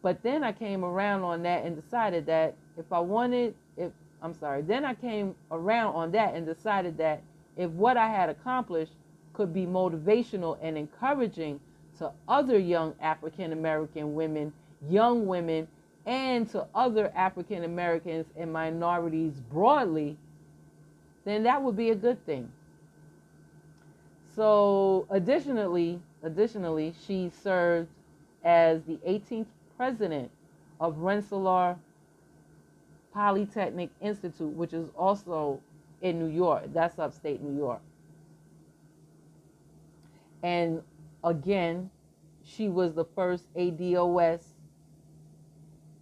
But then I came around on that and decided that then I came around on that and decided that if what I had accomplished could be motivational and encouraging to other young African American women, young women, and to other African Americans and minorities broadly, then that would be a good thing. So additionally, she served as the 18th president of Rensselaer Polytechnic Institute, which is also in New York. That's upstate New York. And again, she was the first ADOS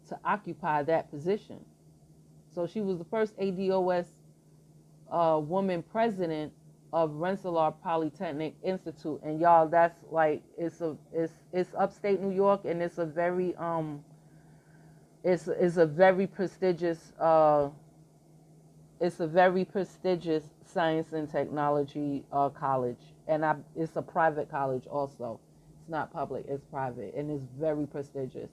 to occupy that position. So she was the first ADOS woman president of Rensselaer Polytechnic Institute. And y'all, that's like, it's upstate New York, and it's a very prestigious science and technology college, and it's a private college also. It's not public, it's private, and it's very prestigious.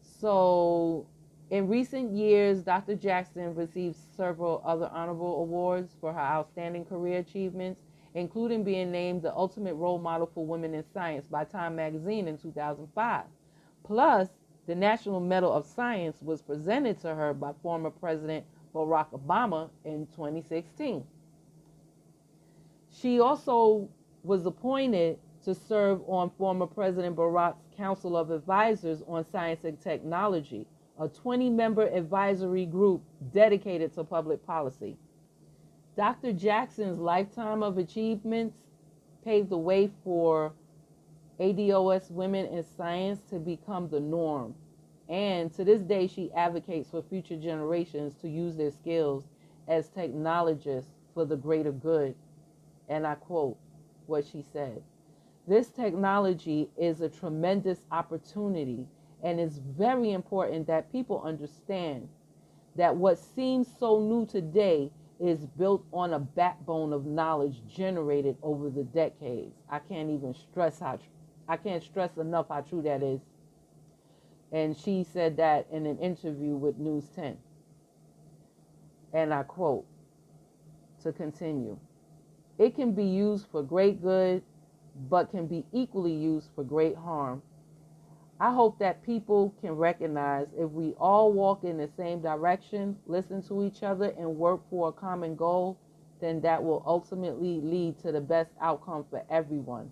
So in recent years, Dr. Jackson received several other honorable awards for her outstanding career achievements, including being named the ultimate role model for women in science by Time magazine in 2005. Plus, the National Medal of Science was presented to her by former President Barack Obama in 2016. She also was appointed to serve on former President Barack's Council of Advisors on Science and Technology, a 20-member advisory group dedicated to public policy. Dr. Jackson's lifetime of achievements paved the way for ADOS women in science to become the norm. And to this day, she advocates for future generations to use their skills as technologists for the greater good. And I quote what she said: "This technology is a tremendous opportunity, and it's very important that people understand that what seems so new today is built on a backbone of knowledge generated over the decades." I can't stress enough how true that is. And she said that in an interview with News 10. And I quote, to continue, "It can be used for great good, but can be equally used for great harm. I hope that people can recognize if we all walk in the same direction, listen to each other, and work for a common goal, then that will ultimately lead to the best outcome for everyone."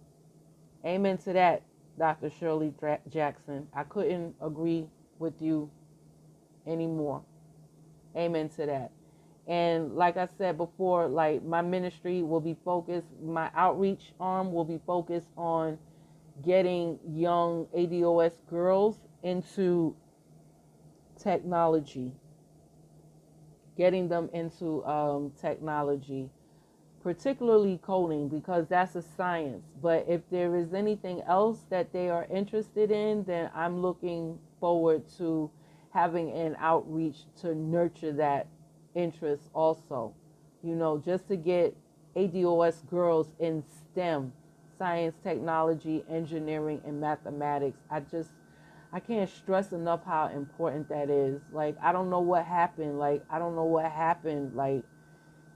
Amen to that, Dr. Shirley Jackson. I couldn't agree with you anymore. Amen to that. And like I said before, like, my ministry will be focused, my outreach arm will be focused on getting young ADOS girls into technology, getting them into technology, particularly coding, because that's a science. But if there is anything else that they are interested in, then I'm looking forward to having an outreach to nurture that interest also. You know, just to get ADOS girls in STEM, science, technology, engineering, and mathematics. I can't stress enough how important that is. Like, I don't know what happened. Like,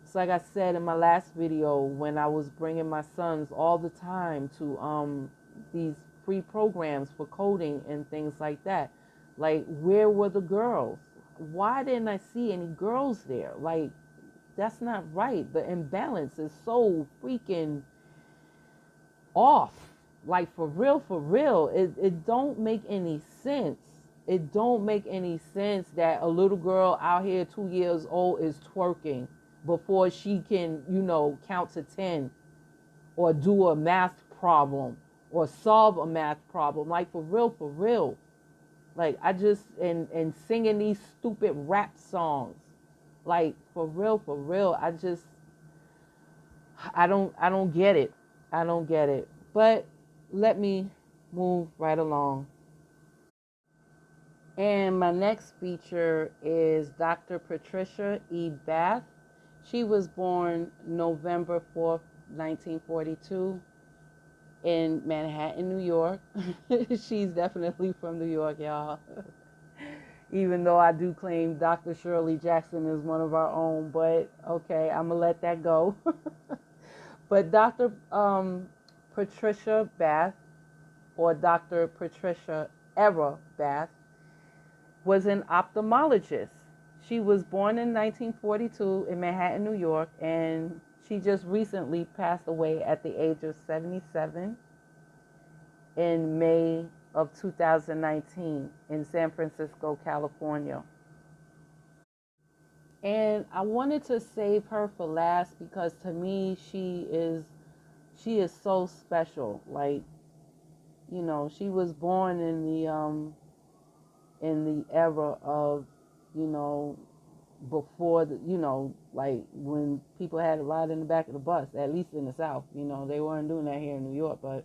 it's like I said in my last video, when I was bringing my sons all the time to these free programs for coding and things like that. Like, where were the girls? Why didn't I see any girls there? Like, that's not right. The imbalance is so freaking off. Like, for real. It don't make any sense. it don't make any sense that a little girl out here 2 years old is twerking before she can, count to 10 or do a math problem or solve a math problem. Like, for real, for real. Like, I just, and singing these stupid rap songs. Like, for real, I don't get it. I don't get it. But let me move right along. And my next feature is Dr. Patricia E. Bath. She was born November 4th, 1942 in Manhattan, New York. She's definitely from New York, y'all. Even though I do claim Dr. Shirley Jackson is one of our own, but okay, I'm going to let that go. But Dr. Patricia Bath, or Dr. Patricia Era Bath, was an ophthalmologist. She was born in 1942 in Manhattan, New York, and she just recently passed away at the age of 77 in May of 2019 in San Francisco, California. And I wanted to save her for last because to me she is so special. Like, she was born in the era of, before the, like when people had to ride in the back of the bus, at least in the South. They weren't doing that here in New York, but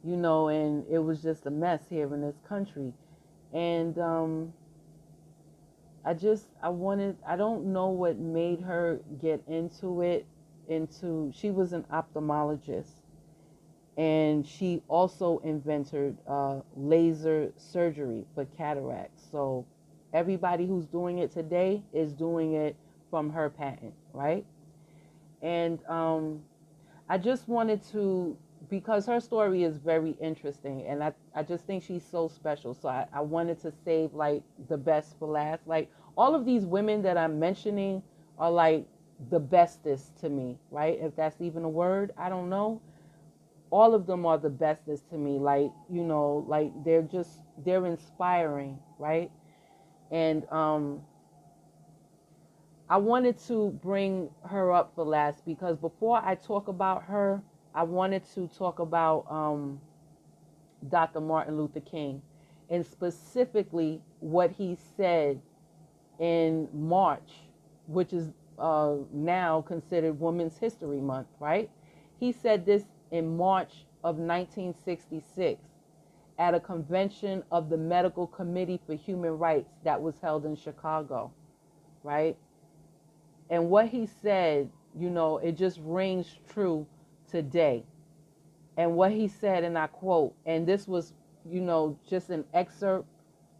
and it was just a mess here in this country. And I don't know what made her get into it. She was an ophthalmologist, and she also invented laser surgery for cataracts. So everybody who's doing it today is doing it from her patent, right? And I just wanted to, because her story is very interesting, and I just think she's so special. So I wanted to save like the best for last. Like, all of these women that I'm mentioning are like the bestest to me, right? If that's even a word, I don't know. All of them are the bestest to me. Like, like they're inspiring, right? And I wanted to bring her up for last because before I talk about her, I wanted to talk about Dr. Martin Luther King, and specifically what he said in March, which is now considered Women's History Month, right? He said this in March of 1966 at a convention of the Medical Committee for Human Rights that was held in Chicago, right? And what he said, it just rings true today. And what he said, and I quote, and this was, just an excerpt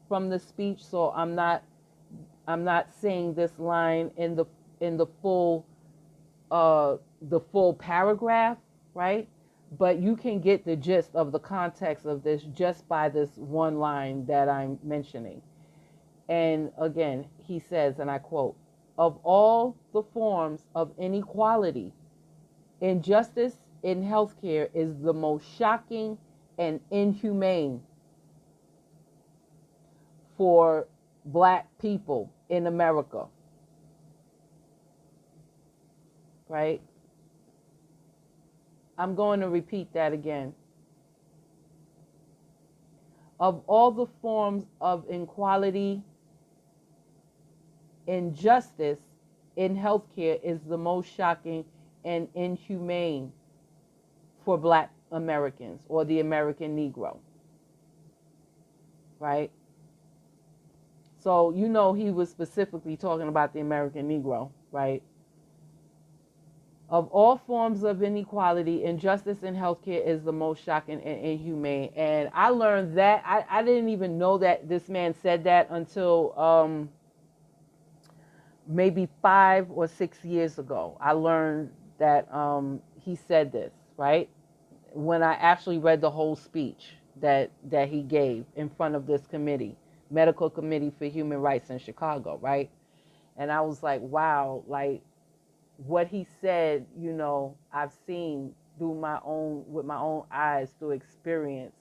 from the speech, so I'm not saying this line in the full paragraph, right? But you can get the gist of the context of this just by this one line that I'm mentioning. And again, he says, and I quote, "Of all the forms of inequality, injustice in healthcare is the most shocking and inhumane for Black people in America." Right? I'm going to repeat that again. Of all the forms of inequality, injustice in healthcare is the most shocking and inhumane for Black Americans, or the American Negro. Right? So, he was specifically talking about the American Negro, right? Of all forms of inequality, injustice in healthcare is the most shocking and inhumane. And I learned that. I didn't even know that this man said that until maybe 5 or 6 years ago. I learned that he said this, right? When I actually read the whole speech that he gave in front of this committee, Medical Committee for Human Rights in Chicago, right? And I was like, wow, like, what he said, I've seen with my own eyes, through experience,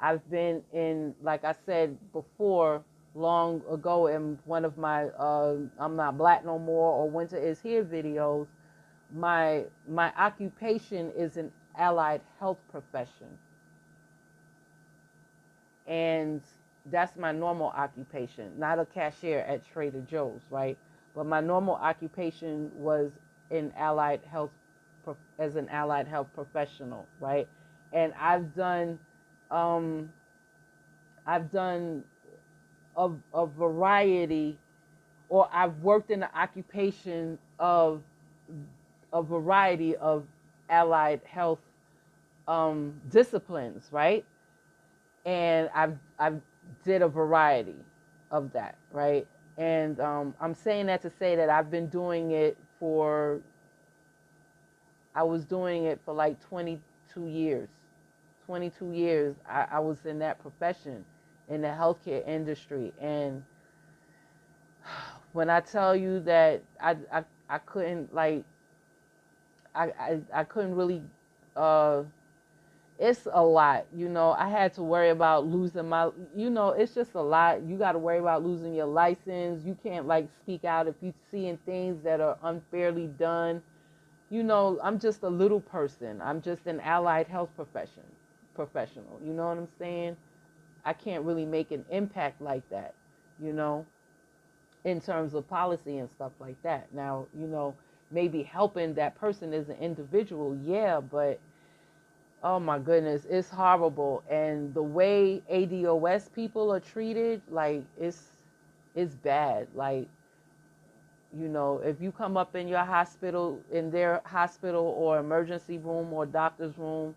I've been in, like I said before, long ago in one of my I'm Not Black No More or Winter Is Here videos, my occupation is an allied health profession. And that's my normal occupation, not a cashier at Trader Joe's, right? But my normal occupation was in allied health, as an allied health professional, right? And um, I've done a variety, or I've worked in the occupation of a variety of allied health disciplines, right? And I've did a variety of that, right? And I'm saying that to say that I've been doing it for, I was doing it for like 22 years. 22 years I was in that profession, in the healthcare industry. And when I tell you that I couldn't, like, I couldn't really, it's a lot, you know. I had to worry about losing my, you know, it's just a lot. You got to worry about losing your license. You can't, like, speak out if you're seeing things that are unfairly done. You know, I'm just a little person. I'm just an allied health professional. You know what I'm saying? I can't really make an impact like that, you know, in terms of policy and stuff like that. Now, you know, maybe helping that person as an individual, yeah, but oh my goodness, it's horrible. And the way ADOS people are treated, like, it's bad. Like, you know, if you come up in your hospital, in their hospital or emergency room or doctor's room,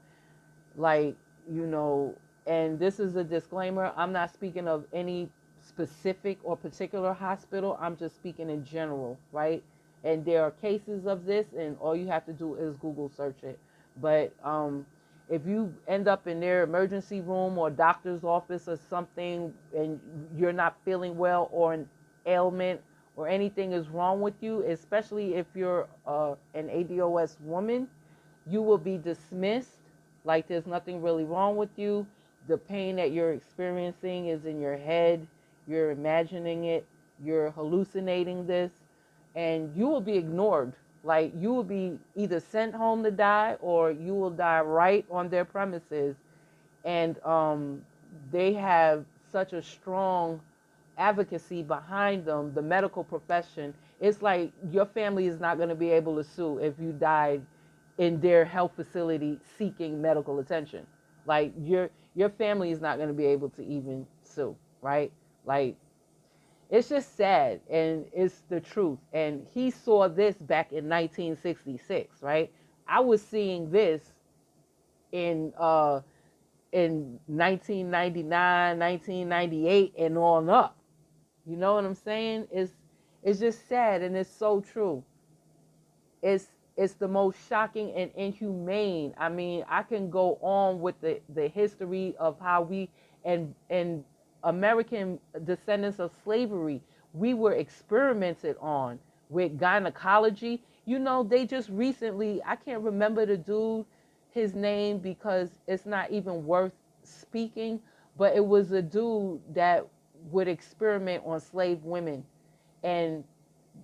like, you know, and this is a disclaimer, I'm not speaking of any specific or particular hospital, I'm just speaking in general, right? And there are cases of this, and all you have to do is Google search it. But if you end up in their emergency room or doctor's office or something, and you're not feeling well, or an ailment or anything is wrong with you, especially if you're an ADOS woman, you will be dismissed like there's nothing really wrong with you. The pain that you're experiencing is in your head. You're imagining it. You're hallucinating this. And you will be ignored. Like, you will be either sent home to die, or you will die right on their premises. And they have such a strong advocacy behind them, the medical profession. It's like your family is not going to be able to sue if you died in their health facility seeking medical attention. Like, your family is not going to be able to even sue, right? Like, it's just sad, and it's the truth. And he saw this back in 1966, right? I was seeing this in 1999, 1998, and on up. You know what I'm saying? It's just sad, and it's so true. It's the most shocking and inhumane. I mean, I can go on with the history of how we, and American descendants of slavery, we were experimented on with gynecology. You know, they just recently, I can't remember the dude, his name, because it's not even worth speaking, but it was a dude that would experiment on slave women. And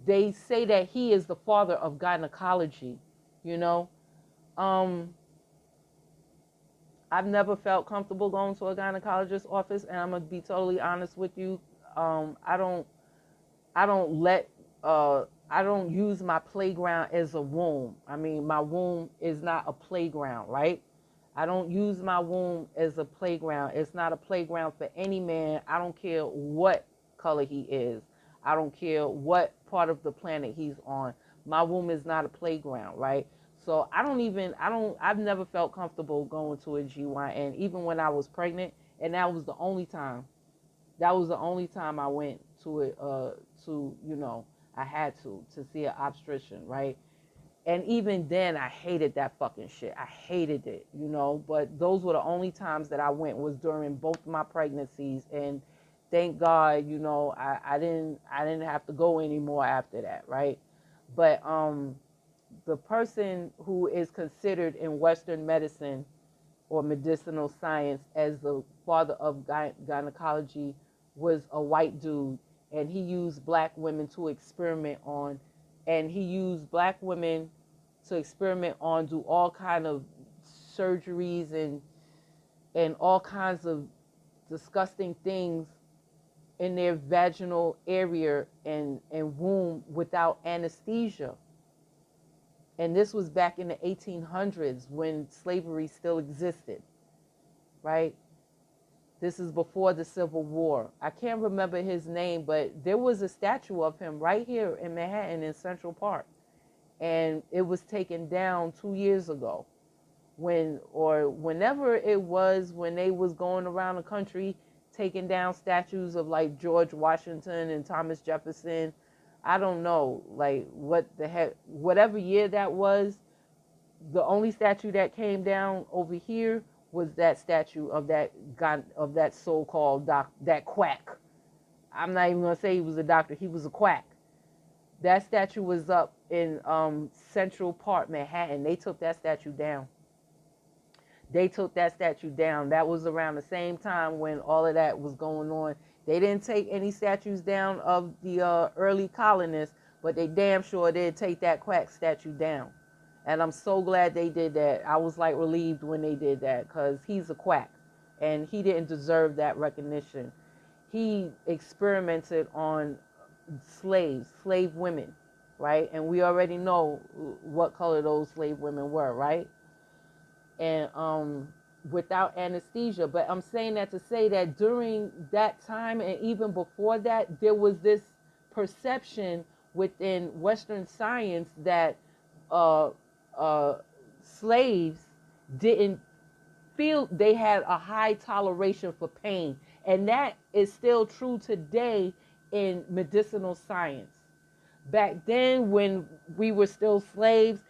they say that he is the father of gynecology, you know. I've never felt comfortable going to a gynecologist's office, and I'm gonna be totally honest with you. I don't I don't use my playground as a womb. I mean, my womb is not a playground, right? I don't use my womb as a playground. It's not a playground for any man. I don't care what color he is. I don't care what part of the planet he's on. My womb is not a playground, right? So I've never felt comfortable going to a GYN, even when I was pregnant. And that was the only time. That was the only time I went to it, you know, I had to see an obstetrician, right? And even then, I hated that fucking shit. I hated it, you know. But those were the only times that I went, was during both my pregnancies. And thank God, you know, I didn't have to go anymore after that, right? But the person who is considered in Western medicine or medicinal science, as the father of gynecology was a white dude, and he used black women to experiment on, and he used black women to experiment on, do all kind of surgeries and all kinds of disgusting things in their vaginal area and womb without anesthesia. And this was back in the 1800s when slavery still existed, right? This is before the Civil War. I can't remember his name, but there was a statue of him right here in Manhattan in Central Park. And it was taken down 2 years ago. Whenever it was, when they was going around the country taking down statues of like George Washington and Thomas Jefferson. I don't know, like what the heck, whatever year that was, the only statue that came down over here was that statue of that so-called that quack. I'm not even gonna say he was a doctor, he was a quack. That statue was up in Central Park, Manhattan. They took that statue down. They took that statue down. That was around the same time when all of that was going on. They didn't take any statues down of the early colonists, but they damn sure did take that quack statue down. And I'm so glad they did that. I was like relieved when they did that, because he's a quack and he didn't deserve that recognition. He experimented on slave women, right? And we already know what color those slave women were, right? And without anesthesia. But I'm saying that to say that during that time and even before that, there was this perception within Western science that slaves didn't feel, they had a high toleration for pain. And that is still true today in medicinal science. Back then, when we were still slaves,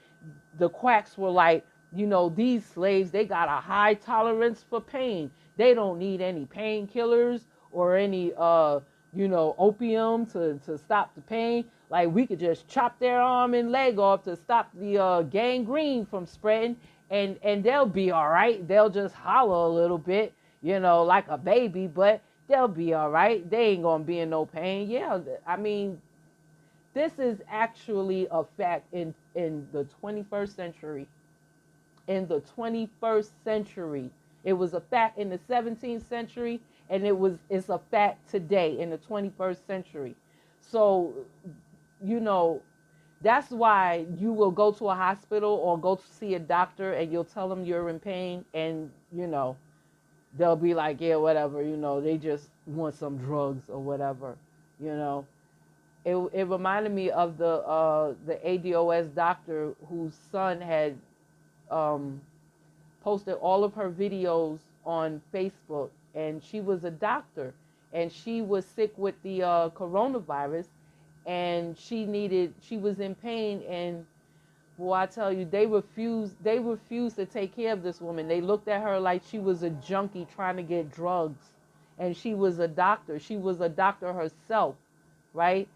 the quacks were like, you know, these slaves, they got a high tolerance for pain. They don't need any painkillers or any, opium to stop the pain. Like, we could just chop their arm and leg off to stop the gangrene from spreading, and they'll be all right. They'll just holler a little bit, like a baby, but they'll be all right. They ain't gonna be in no pain. Yeah, I mean, this is actually a fact in the 21st century. In the 21st century, it was a fact in the 17th century, and it's a fact today in the 21st century. So, that's why you will go to a hospital or go to see a doctor and you'll tell them you're in pain, and they'll be like, yeah, whatever, they just want some drugs or whatever. It reminded me of the ADOS doctor whose son had posted all of her videos on Facebook, and she was a doctor, and she was sick with the coronavirus, and she was in pain, and boy, I tell you, they refused to take care of this woman. They looked at her like she was a junkie trying to get drugs, and she was a doctor. She was a doctor herself, right?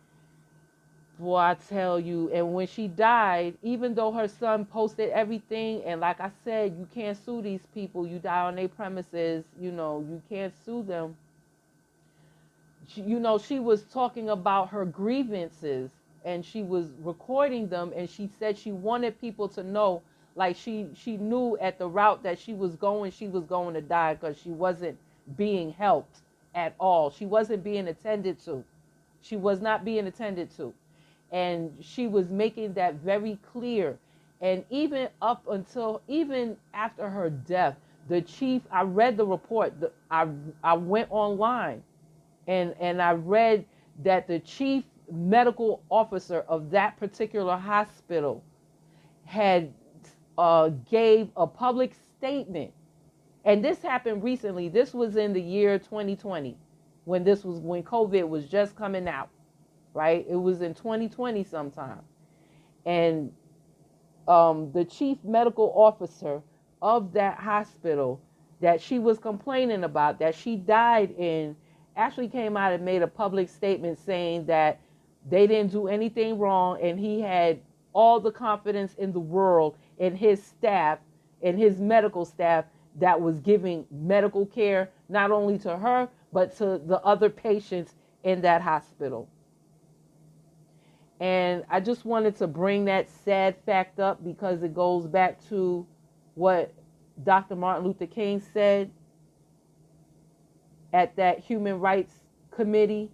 Boy, I tell you, and when she died, even though her son posted everything, and like I said, you can't sue these people. You die on their premises, you can't sue them. She was talking about her grievances, and she was recording them, and she said she wanted people to know, like she knew at the route that she was going to die, because she wasn't being helped at all. She wasn't being attended to. She was not being attended to. And she was making that very clear. And even after her death, the chief, I read the report, I went online and I read that the chief medical officer of that particular hospital had gave a public statement. And this happened recently. This was in the year 2020, when COVID was just coming out. Right? It was in 2020 sometime. And the chief medical officer of that hospital that she was complaining about, that she died in, actually came out and made a public statement saying that they didn't do anything wrong, and he had all the confidence in the world in his staff, in his medical staff, that was giving medical care, not only to her, but to the other patients in that hospital. And I just wanted to bring that sad fact up because it goes back to what Dr. Martin Luther King said at that Human Rights Committee,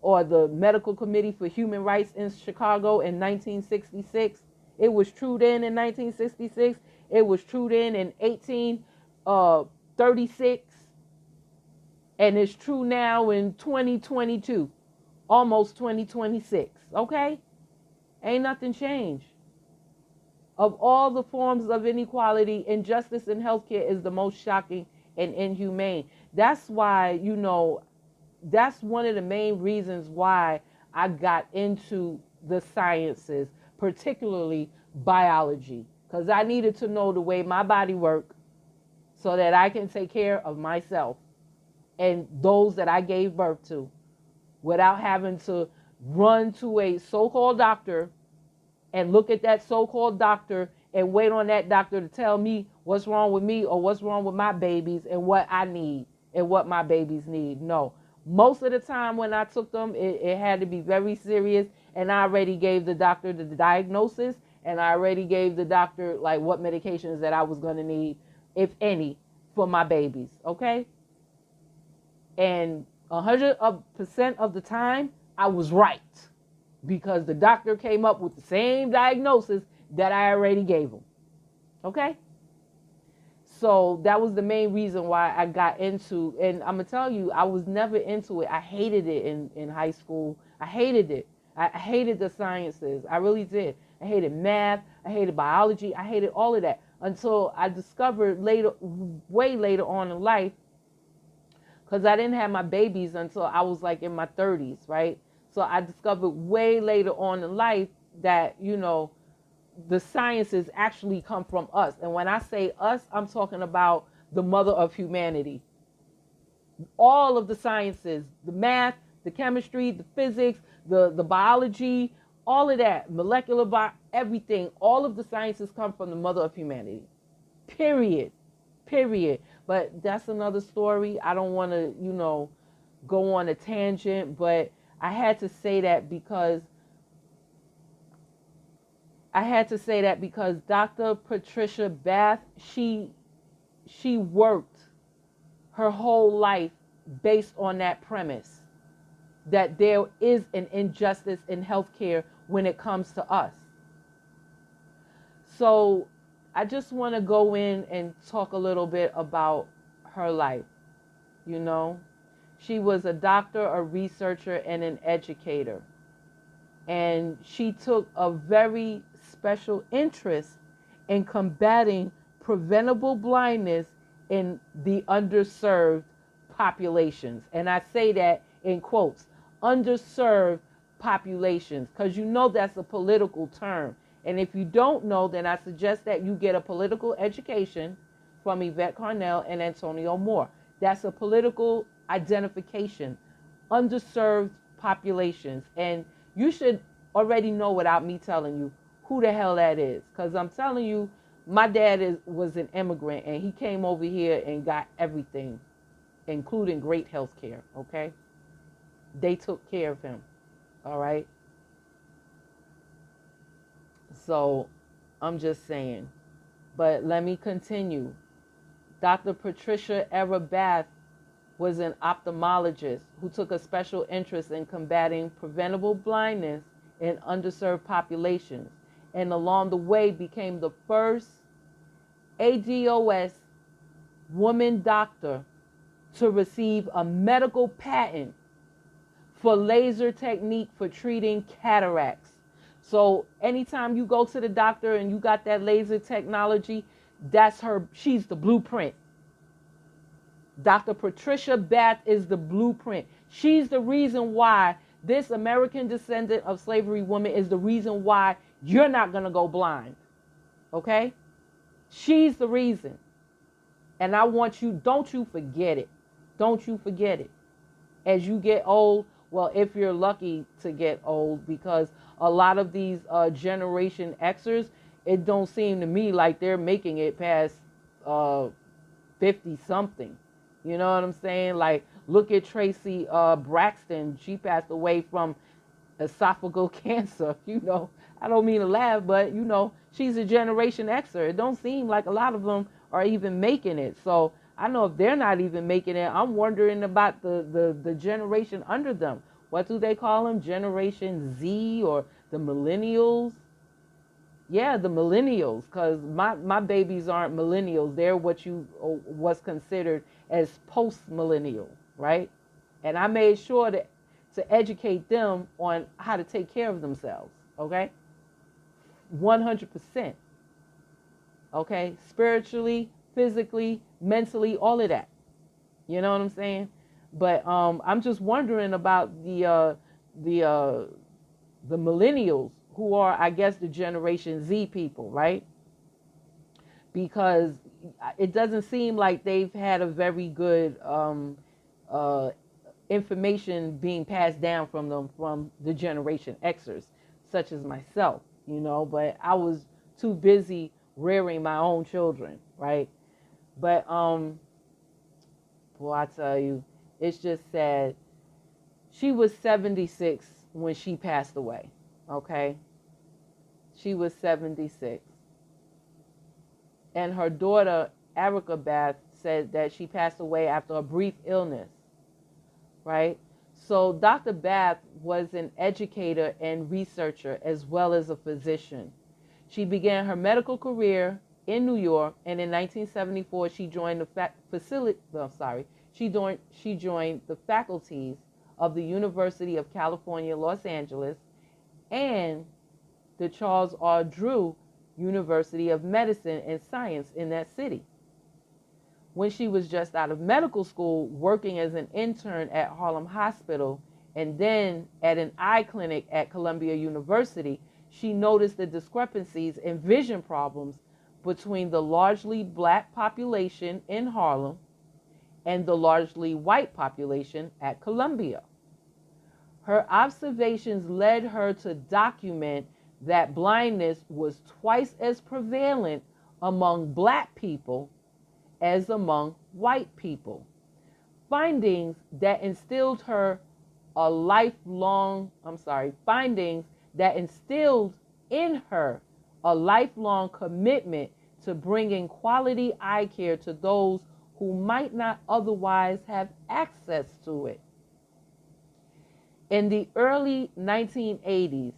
or the Medical Committee for Human Rights in Chicago in 1966. It was true then in 1966. It was true then in 1836. And it's true now in 2022, almost 2026. Okay? Ain't nothing changed. Of all the forms of inequality, injustice in healthcare is the most shocking and inhumane. That's why, that's one of the main reasons why I got into the sciences, particularly biology, because I needed to know the way my body works so that I can take care of myself and those that I gave birth to without having to run to a so-called doctor and look at that so-called doctor and wait on that doctor to tell me what's wrong with me or what's wrong with my babies and what I need and what my babies need. No. Most of the time when I took them, it had to be very serious, and I already gave the doctor the diagnosis, and I already gave the doctor like what medications that I was going to need, if any, for my babies, okay? And 100% of the time, I was right, because the doctor came up with the same diagnosis that I already gave them, okay? So that was the main reason why I got into, and I'm going to tell you, I was never into it. I hated it in high school. I hated it. I hated the sciences. I really did. I hated math. I hated biology. I hated all of that until I discovered later, way later on in life, because I didn't have my babies until I was like in my 30s, right? So I discovered way later on in life that, the sciences actually come from us. And when I say us, I'm talking about the mother of humanity. All of the sciences, the math, the chemistry, the physics, the biology, all of that, molecular everything, all of the sciences come from the mother of humanity. Period. But that's another story. I don't want to, go on a tangent, but I had to say that because Dr. Patricia Bath, she worked her whole life based on that premise that there is an injustice in healthcare when it comes to us. So I just want to go in and talk a little bit about her life. She was a doctor, a researcher, and an educator. And she took a very special interest in combating preventable blindness in the underserved populations. And I say that in quotes, underserved populations, because that's a political term. And if you don't know, then I suggest that you get a political education from Yvette Carnell and Antonio Moore. That's a political identification, underserved populations. And you should already know without me telling you who the hell that is. Because I'm telling you, my dad was an immigrant, and he came over here and got everything, including great health care, okay? They took care of him, all right? So I'm just saying. But let me continue. Dr. Patricia Era Bath was an ophthalmologist who took a special interest in combating preventable blindness in underserved populations, and along the way became the first ADOS woman doctor to receive a medical patent for laser technique for treating cataracts. So anytime you go to the doctor and you got that laser technology, that's her, she's the blueprint. Dr. Patricia Bath is the blueprint. She's the reason why this American descendant of slavery woman is the reason why you're not going to go blind. Okay? She's the reason. And I want you, don't you forget it. Don't you forget it. As you get old, well, if you're lucky to get old, because a lot of these Generation Xers, it don't seem to me like they're making it past uh, 50 something. You know what I'm saying? Like, look at Tracy Braxton. She passed away from esophageal cancer. You know, I don't mean to laugh, but you know, she's a Generation Xer. It don't seem like a lot of them are even making it. So I know if they're not even making it, I'm wondering about the generation under them. What do they call them? Generation Z or the millennials? Yeah, the millennials, because my babies aren't millennials. They're what's considered as post-millennial, right? And I made sure to educate them on how to take care of themselves, okay? 100%, okay? Spiritually, physically, mentally, all of that. You know what I'm saying? But I'm just wondering about the millennials, who are, I guess, the Generation Z people, right? Because it doesn't seem like they've had a very good uh, information being passed down from them from the Generation Xers, such as myself, you know. But I was too busy rearing my own children, right? But boy, I tell you, it's just sad. She was 76 when she passed away. Okay, she was 76, and her daughter Erica Bath said that she passed away after a brief illness, right? So Dr. Bath was an educator and researcher as well as a physician. She began her medical career in New York, and in 1974 she joined she joined the faculties of the University of California, Los Angeles, and the Charles R. Drew University of Medicine and Science in that city. When she was just out of medical school, working as an intern at Harlem Hospital and then at an eye clinic at Columbia University, she noticed the discrepancies in vision problems between the largely black population in Harlem and the largely white population at Columbia. Her observations led her to document that blindness was twice as prevalent among black people as among white people. Findings that instilled in her a lifelong commitment to bringing quality eye care to those who might not otherwise have access to it. In the early 1980s,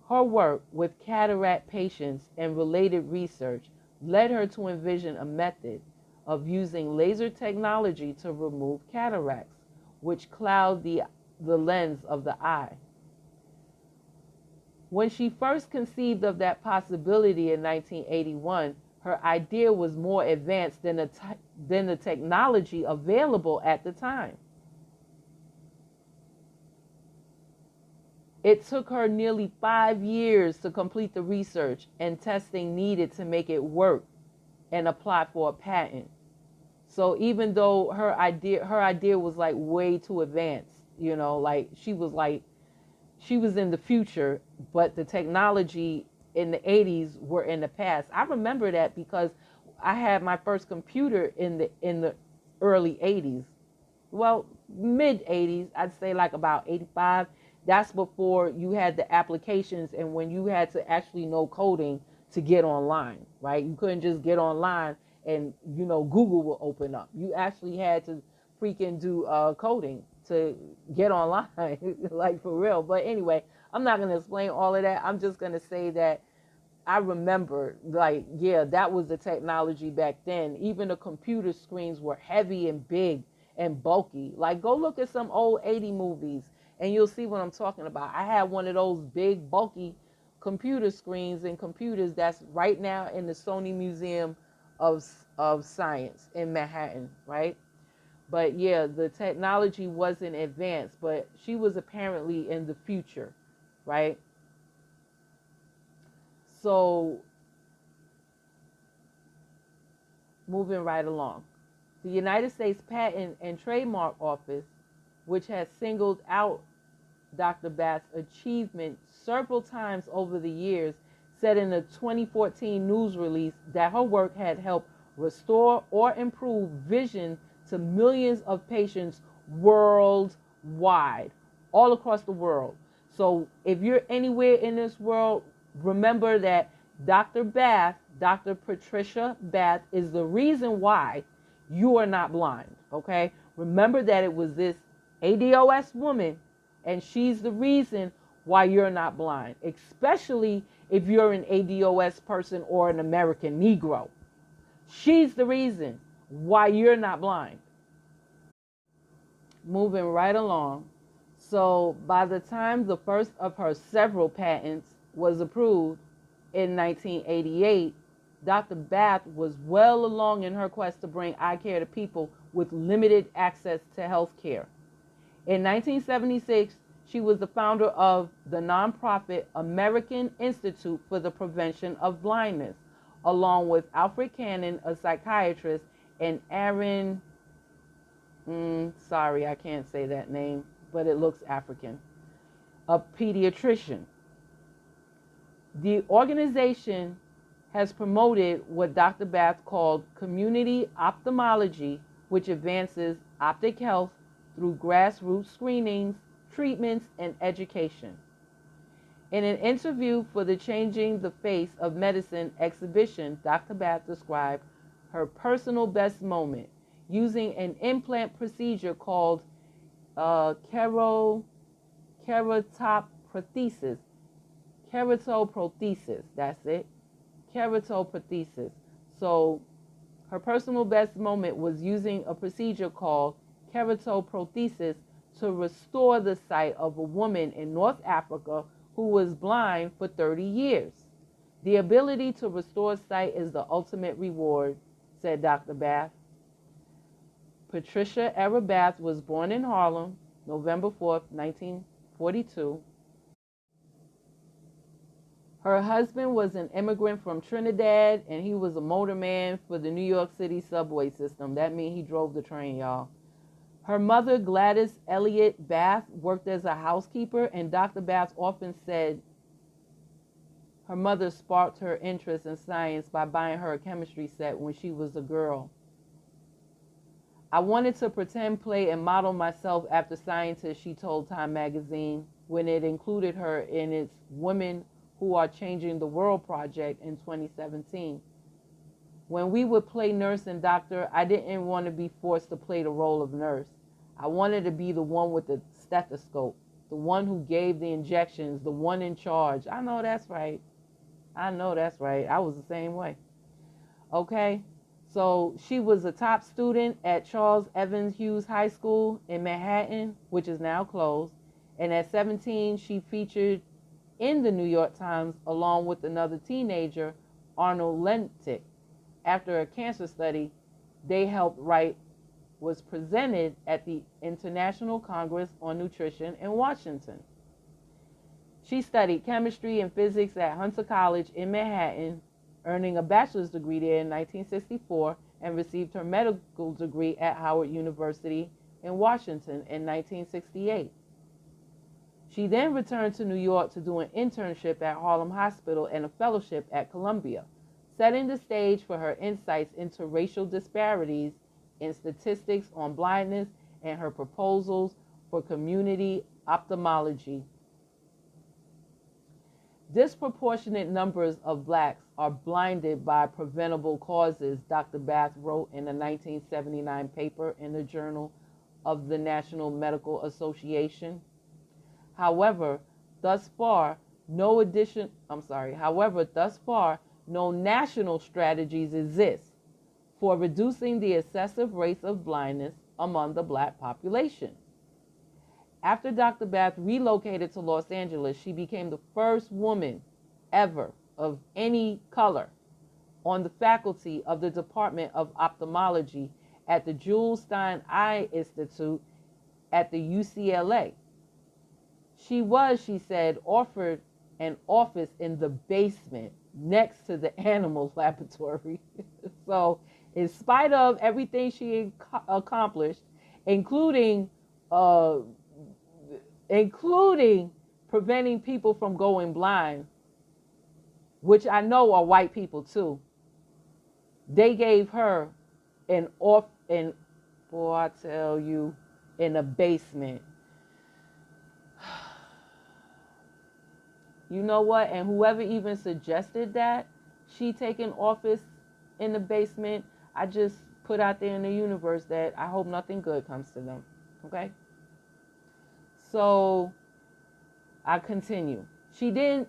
her work with cataract patients and related research led her to envision a method of using laser technology to remove cataracts, which cloud the lens of the eye. When she first conceived of that possibility in 1981, her idea was more advanced than the technology available at the time. It took her nearly 5 years to complete the research and testing needed to make it work and apply for a patent. So even though her idea was like way too advanced, you know, like she was in the future, but the technology in the 80s were in the past. I remember that because I had my first computer in the early 80s. Well, mid 80s, I'd say like about 85. That's before you had the applications and when you had to actually know coding to get online, right? You couldn't just get online and, you know, Google will open up. You actually had to freaking do coding to get online, like for real. But anyway, I'm not going to explain all of that. I'm just going to say that I remember, like, yeah, that was the technology back then. Even the computer screens were heavy and big and bulky. Like, go look at some old 80 movies and you'll see what I'm talking about. I had one of those big, bulky computer screens and computers that's right now in the Sony Museum of Science in Manhattan, right? But yeah, the technology wasn't advanced, but she was apparently in the future, right? So, moving right along. The United States Patent and Trademark Office, which has singled out Dr. Bath's achievement several times over the years, said in a 2014 news release that her work had helped restore, or improve vision to millions of patients worldwide, all across the world. So if you're anywhere in this world, remember that Dr. Bath, Dr. Patricia Bath, is the reason why you are not blind, okay? Remember that it was this ADOS woman, and she's the reason why you're not blind, especially if you're an ADOS person or an American Negro. She's the reason why you're not blind. Moving right along. So by the time the first of her several patents was approved in 1988, Dr. Bath was well along in her quest to bring eye care to people with limited access to health care. In 1976, she was the founder of the nonprofit American Institute for the Prevention of Blindness, along with Alfred Cannon, a psychiatrist, and Aaron, sorry, I can't say that name, but it looks African, a pediatrician. The organization has promoted what Dr. Bath called community ophthalmology, which advances optic health through grassroots screenings, treatments, and education. In an interview for the Changing the Face of Medicine exhibition, Dr. Bath described her personal best moment using an implant procedure called keratoprothesis. Keratoprothesis, that's it. Keratoprothesis. So her personal best moment was using a procedure called keratoprothesis to restore the sight of a woman in North Africa who was blind for 30 years. The ability to restore sight is the ultimate reward, said Dr. Bath. Patricia Era Bath was born in Harlem, November 4th, 1942. Her husband was an immigrant from Trinidad, and he was a motorman for the New York City subway system. That means he drove the train, y'all. Her mother, Gladys Elliott Bath, worked as a housekeeper, and Dr. Bath often said her mother sparked her interest in science by buying her a chemistry set when she was a girl. I wanted to pretend, play, and model myself after scientists, she told Time magazine, when it included her in its Women Who Are Changing the World project in 2017. When we would play nurse and doctor, I didn't want to be forced to play the role of nurse. I wanted to be the one with the stethoscope, the one who gave the injections, the one in charge. I know that's right. I know that's right. I was the same way. Okay? So she was a top student at Charles Evans Hughes High School in Manhattan, which is now closed. And at 17, she featured in the New York Times along with another teenager, Arnold Lentic. After a cancer study they helped write was presented at the International Congress on Nutrition in Washington. She studied chemistry and physics at Hunter College in Manhattan, earning a bachelor's degree there in 1964, and received her medical degree at Howard University in Washington in 1968. She then returned to New York to do an internship at Harlem Hospital and a fellowship at Columbia, setting the stage for her insights into racial disparities in statistics on blindness and her proposals for community ophthalmology. Disproportionate numbers of blacks are blinded by preventable causes, Dr. Bath wrote in a 1979 paper in the Journal of the National Medical Association. However, thus far, no national strategies exist for reducing the excessive rates of blindness among the black population. After Dr. Bath relocated to Los Angeles, she became the first woman ever of any color on the faculty of the Department of Ophthalmology at the Jules Stein Eye Institute at the UCLA. She was, she said, offered an office in the basement next to the animal laboratory. So in spite of everything she accomplished, including preventing people from going blind, which I know are white people too, They gave her an off, and boy, I tell you, in a basement. You know what? And whoever even suggested that she take an office in the basement, I just put out there in the universe that I hope nothing good comes to them. Okay? So I continue.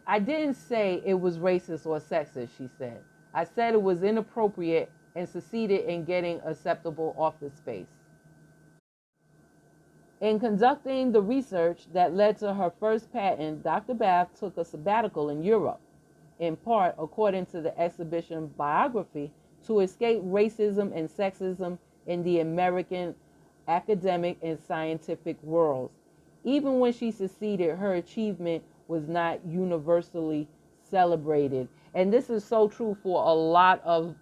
I didn't say it was racist or sexist, she said. I said it was inappropriate and succeeded in getting acceptable office space. In conducting the research that led to her first patent, Dr. Bath took a sabbatical in Europe, in part, according to the exhibition biography, to escape racism and sexism in the American academic and scientific worlds. Even when she succeeded, her achievement was not universally celebrated. And this is so true for a lot of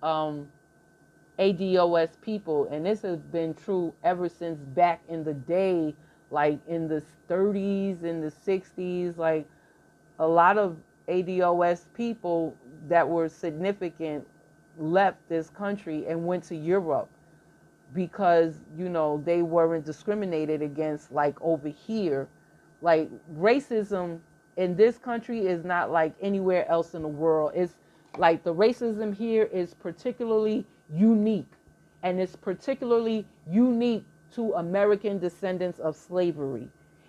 ADOS people, and this has been true ever since back in the day, like in the 30s, in the 60s. Like a lot of ADOS people that were significant left this country and went to Europe because, you know, they weren't discriminated against like over here. Like racism in this country is not like anywhere else in the world. It's like the racism here is particularly unique, and it's particularly unique to American descendants of slavery.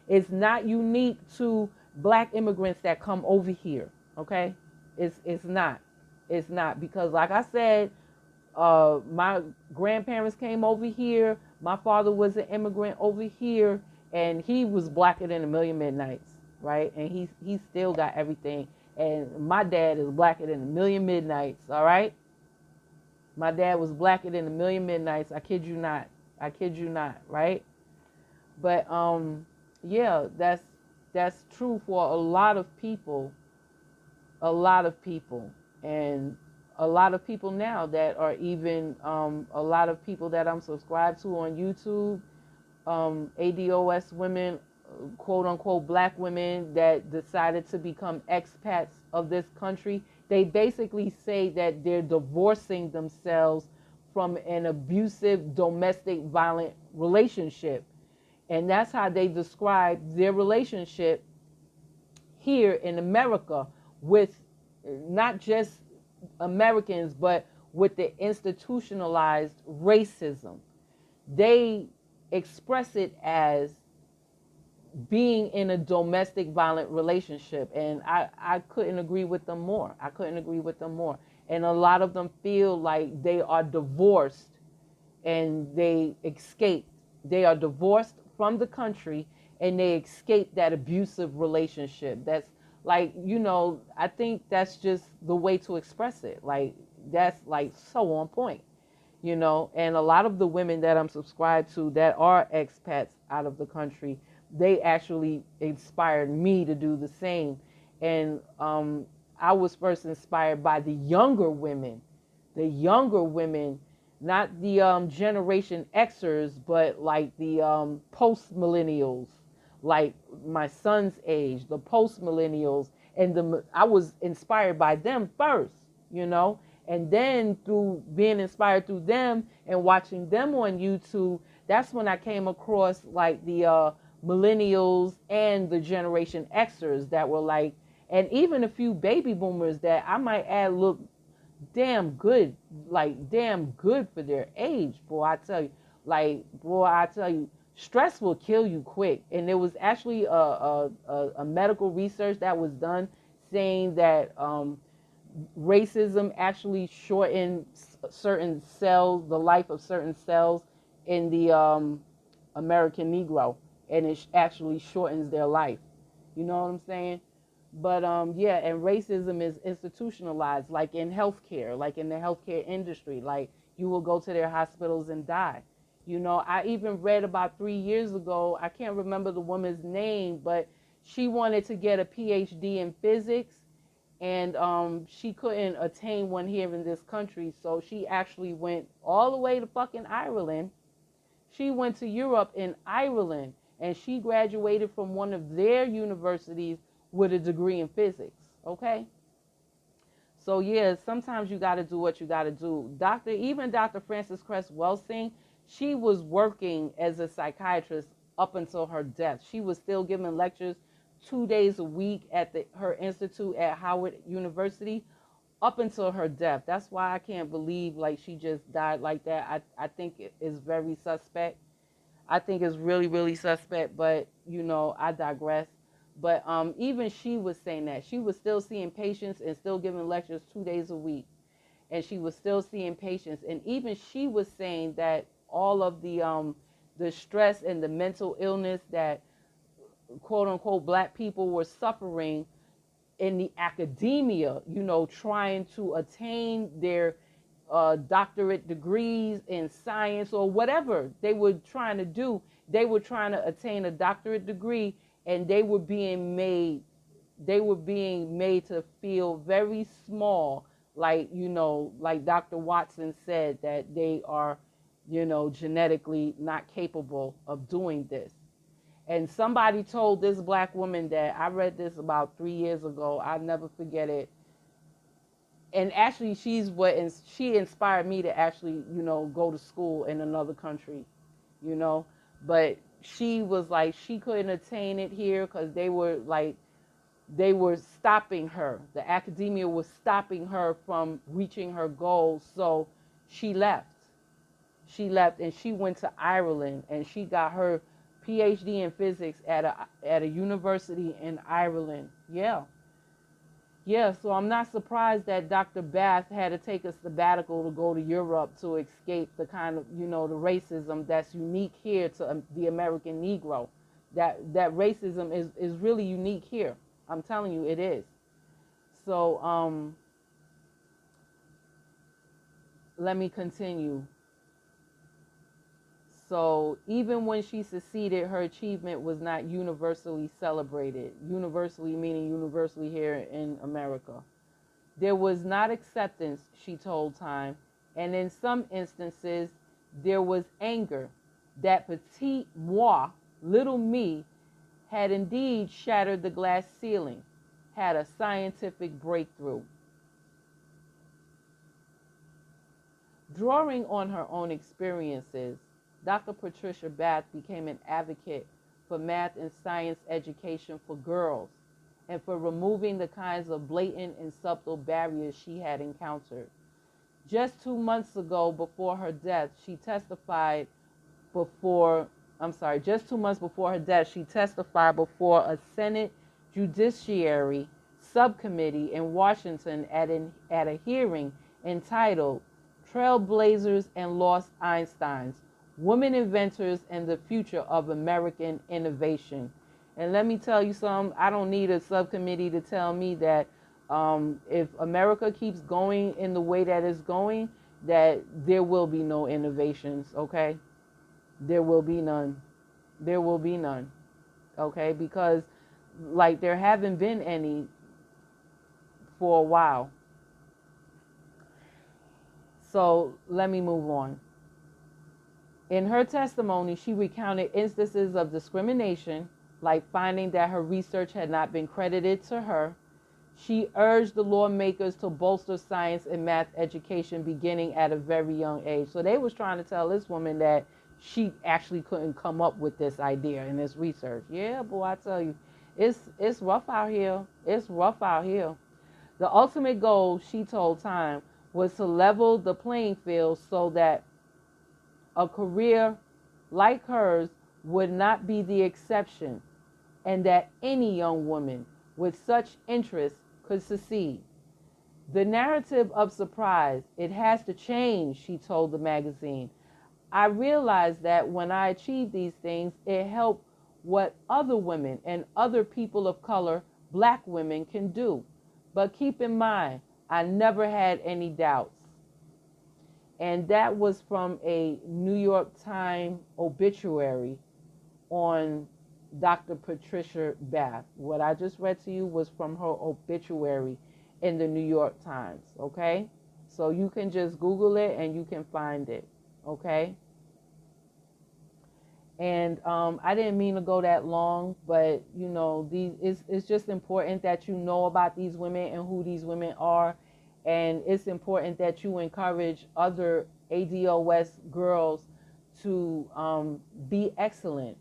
It's not unique to black immigrants that come over here. Okay, it's not because, like I said, my grandparents came over here. My father was an immigrant over here, and he was blacker than a million midnights, right? And he still got everything. And my dad is blacker than a million midnights. All right. My dad was blacker than a million midnights. I kid you not. I kid you not, right? But yeah, that's true for a lot of people. A lot of people, and a lot of people now that are even a lot of people that I'm subscribed to on YouTube, ADOS women, quote unquote black women that decided to become expats of this country. They basically say that they're divorcing themselves from an abusive domestic violent relationship. And that's how they describe their relationship here in America with not just Americans, but with the institutionalized racism. They express it as being in a domestic violent relationship, and I couldn't agree with them more. I couldn't agree with them more. And a lot of them feel like they are divorced and they escaped. They are divorced from the country and they escaped that abusive relationship. That's like, you know, I think that's just the way to express it. Like, that's like so on point, you know. And a lot of the women that I'm subscribed to that are expats out of the country, they actually inspired me to do the same. And I was first inspired by the younger women, not the Generation Xers, but like the post millennials, like my son's age, the post millennials, and I was inspired by them first, you know, and then through being inspired through them and watching them on YouTube, that's when I came across like the millennials and the Generation Xers that were like, and even a few baby boomers that I might add look damn good, like damn good for their age. Boy, I tell you, stress will kill you quick. And there was actually a medical research that was done saying that racism actually shortens certain cells, the life of certain cells in the American Negro, and it actually shortens their life. You know what I'm saying? But yeah, and racism is institutionalized, like in healthcare, like in the healthcare industry. Like you will go to their hospitals and die. You know, I even read about 3 years ago, I can't remember the woman's name, but she wanted to get a PhD in physics, and she couldn't attain one here in this country. So she actually went all the way to fucking Ireland. She went to Europe in Ireland, and she graduated from one of their universities with a degree in physics, okay? So yeah, sometimes you got to do what you got to do. Even Dr. Frances Cress Welsing, she was working as a psychiatrist up until her death. She was still giving lectures 2 days a week at her institute at Howard University up until her death. That's why I can't believe like she just died like that. I think it is very suspect. I think it's really, really suspect, but I digress. But even she was saying that she was still seeing patients and still giving lectures 2 days a week, and she was still seeing patients. And even she was saying that all of the stress and the mental illness that quote unquote black people were suffering in the academia, trying to attain their doctorate degrees in science or whatever they were trying to do. They were trying to attain a doctorate degree, and they were being made to feel very small, like Dr. Watson said, that they are, genetically not capable of doing this. And somebody told this black woman that, I read this about 3 years ago. I'll never forget it. And actually, she inspired me to actually, go to school in another country, you know. But she was like, she couldn't attain it here because they were stopping her. The academia was stopping her from reaching her goals. So she left. She left and she went to Ireland, and she got her PhD in physics at a university in Ireland. Yeah. Yeah, so I'm not surprised that Dr. Bath had to take a sabbatical to go to Europe to escape the kind of, the racism that's unique here to the American Negro. That racism is really unique here. I'm telling you, it is. So let me continue. So even when she succeeded, her achievement was not universally celebrated. Universally meaning universally here in America. There was not acceptance, she told Time, and in some instances, there was anger that petit moi, little me, had indeed shattered the glass ceiling, had a scientific breakthrough. Drawing on her own experiences, Dr. Patricia Bath became an advocate for math and science education for girls and for removing the kinds of blatant and subtle barriers she had encountered. Just 2 months before her death, she testified before a Senate Judiciary Subcommittee in Washington at a hearing entitled Trailblazers and Lost Einsteins, Women Inventors and the Future of American Innovation. And let me tell you something, I don't need a subcommittee to tell me that if America keeps going in the way that it's going, that there will be no innovations, okay? There will be none. There will be none, okay? Because like there haven't been any for a while. So let me move on. In her testimony, she recounted instances of discrimination, like finding that her research had not been credited to her. She urged the lawmakers to bolster science and math education beginning at a very young age. So they was trying to tell this woman that she actually couldn't come up with this idea and this research. Yeah, boy, I tell you, it's rough out here. It's rough out here. The ultimate goal, she told Time, was to level the playing field so that a career like hers would not be the exception, and that any young woman with such interests could succeed. The narrative of surprise, it has to change, she told the magazine. I realized that when I achieved these things, it helped what other women and other people of color, black women, can do. But keep in mind, I never had any doubts. And that was from a New York Times obituary on Dr. Patricia Bath. What I just read to you was from her obituary in the New York Times, okay? So you can just Google it and you can find it, okay? And I didn't mean to go that long, but it's just important that you know about these women and who these women are, And it's important that you encourage other ADOS girls to be excellent,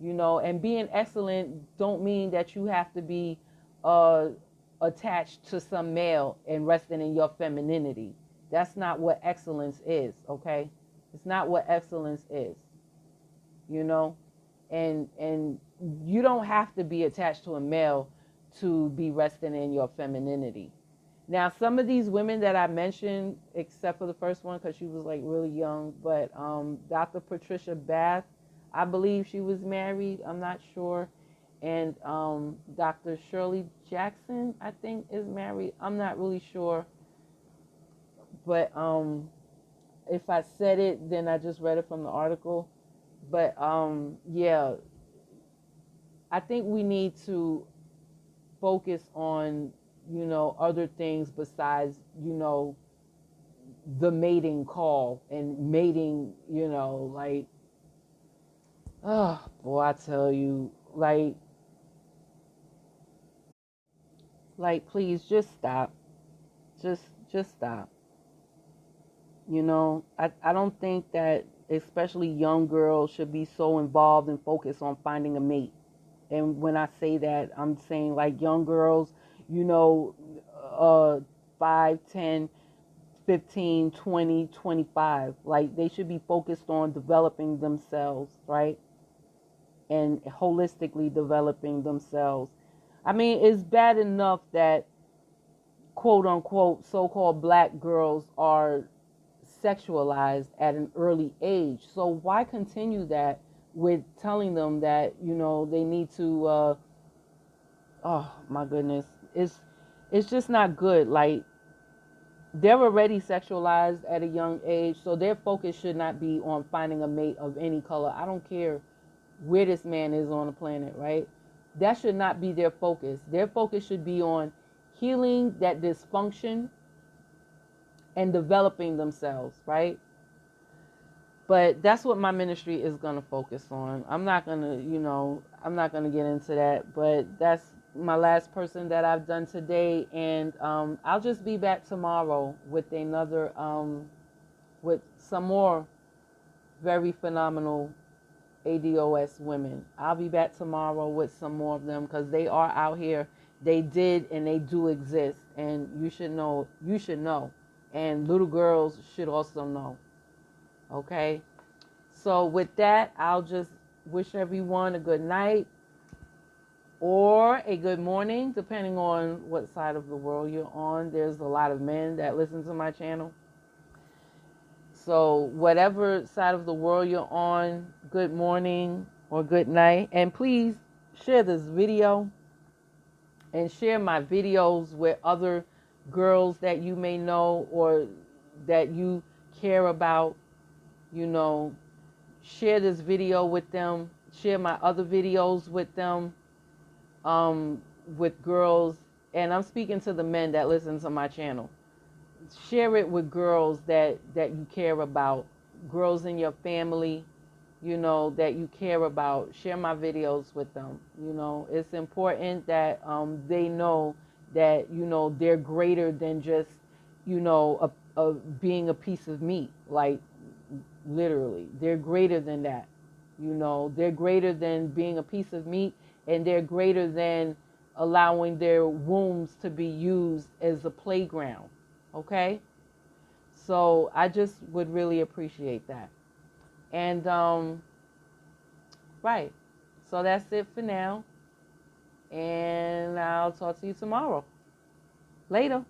you know, and being excellent don't mean that you have to be uh, attached to some male and resting in your femininity. That's not what excellence is, okay? It's not what excellence is, you know? And you don't have to be attached to a male to be resting in your femininity. Now, some of these women that I mentioned, except for the first one, because she was like really young, but Dr. Patricia Bath, I believe she was married. I'm not sure. And Dr. Shirley Jackson, I think, is married. I'm not really sure. But if I said it, then I just read it from the article. But yeah, I think we need to focus on, you know, other things besides, you know, the mating call and mating, you know, like, oh boy, I tell you, like please just stop. Just stop. You know, I don't think that especially young girls should be so involved and focused on finding a mate. And when I say that, I'm saying like young girls, you know, 5, 10, 15, 20, 25. Like they should be focused on developing themselves, right? And holistically developing themselves. I mean, it's bad enough that quote unquote so-called black girls are sexualized at an early age. So why continue that with telling them that, you know, they need to oh my goodness. It's just not good. Like they're already sexualized at a young age, so their focus should not be on finding a mate of any color. I don't care where this man is on the planet, right? That should not be their focus. Their focus should be on healing that dysfunction and developing themselves, right? But that's what my ministry is going to focus on. I'm not going to, you know, I'm not going to get into that, but that's my last person that I've done today. And I'll just be back tomorrow with another, with some more very phenomenal ADOS women. I'll be back tomorrow with some more of them because they are out here. They did and they do exist. And you should know. And little girls should also know. Okay? So with that, I'll just wish everyone a good night or a good morning, depending on what side of the world you're on. There's a lot of men that listen to my channel. So whatever side of the world you're on, good morning or good night. And please share this video and share my videos with other girls that you may know or that you care about. You know, share this video with them. Share my other videos with them, with girls. And I'm speaking to the men that listen to my channel. Share it with girls that you care about, girls in your family, you know, that you care about. Share my videos with them. You know, it's important that they know that, you know, they're greater than just, you know, being a piece of meat. Like literally, they're greater than that. You know, they're greater than being a piece of meat, and they're greater than allowing their wombs to be used as a playground. Okay? So I just would really appreciate that. And, right. So that's it for now. And I'll talk to you tomorrow. Later.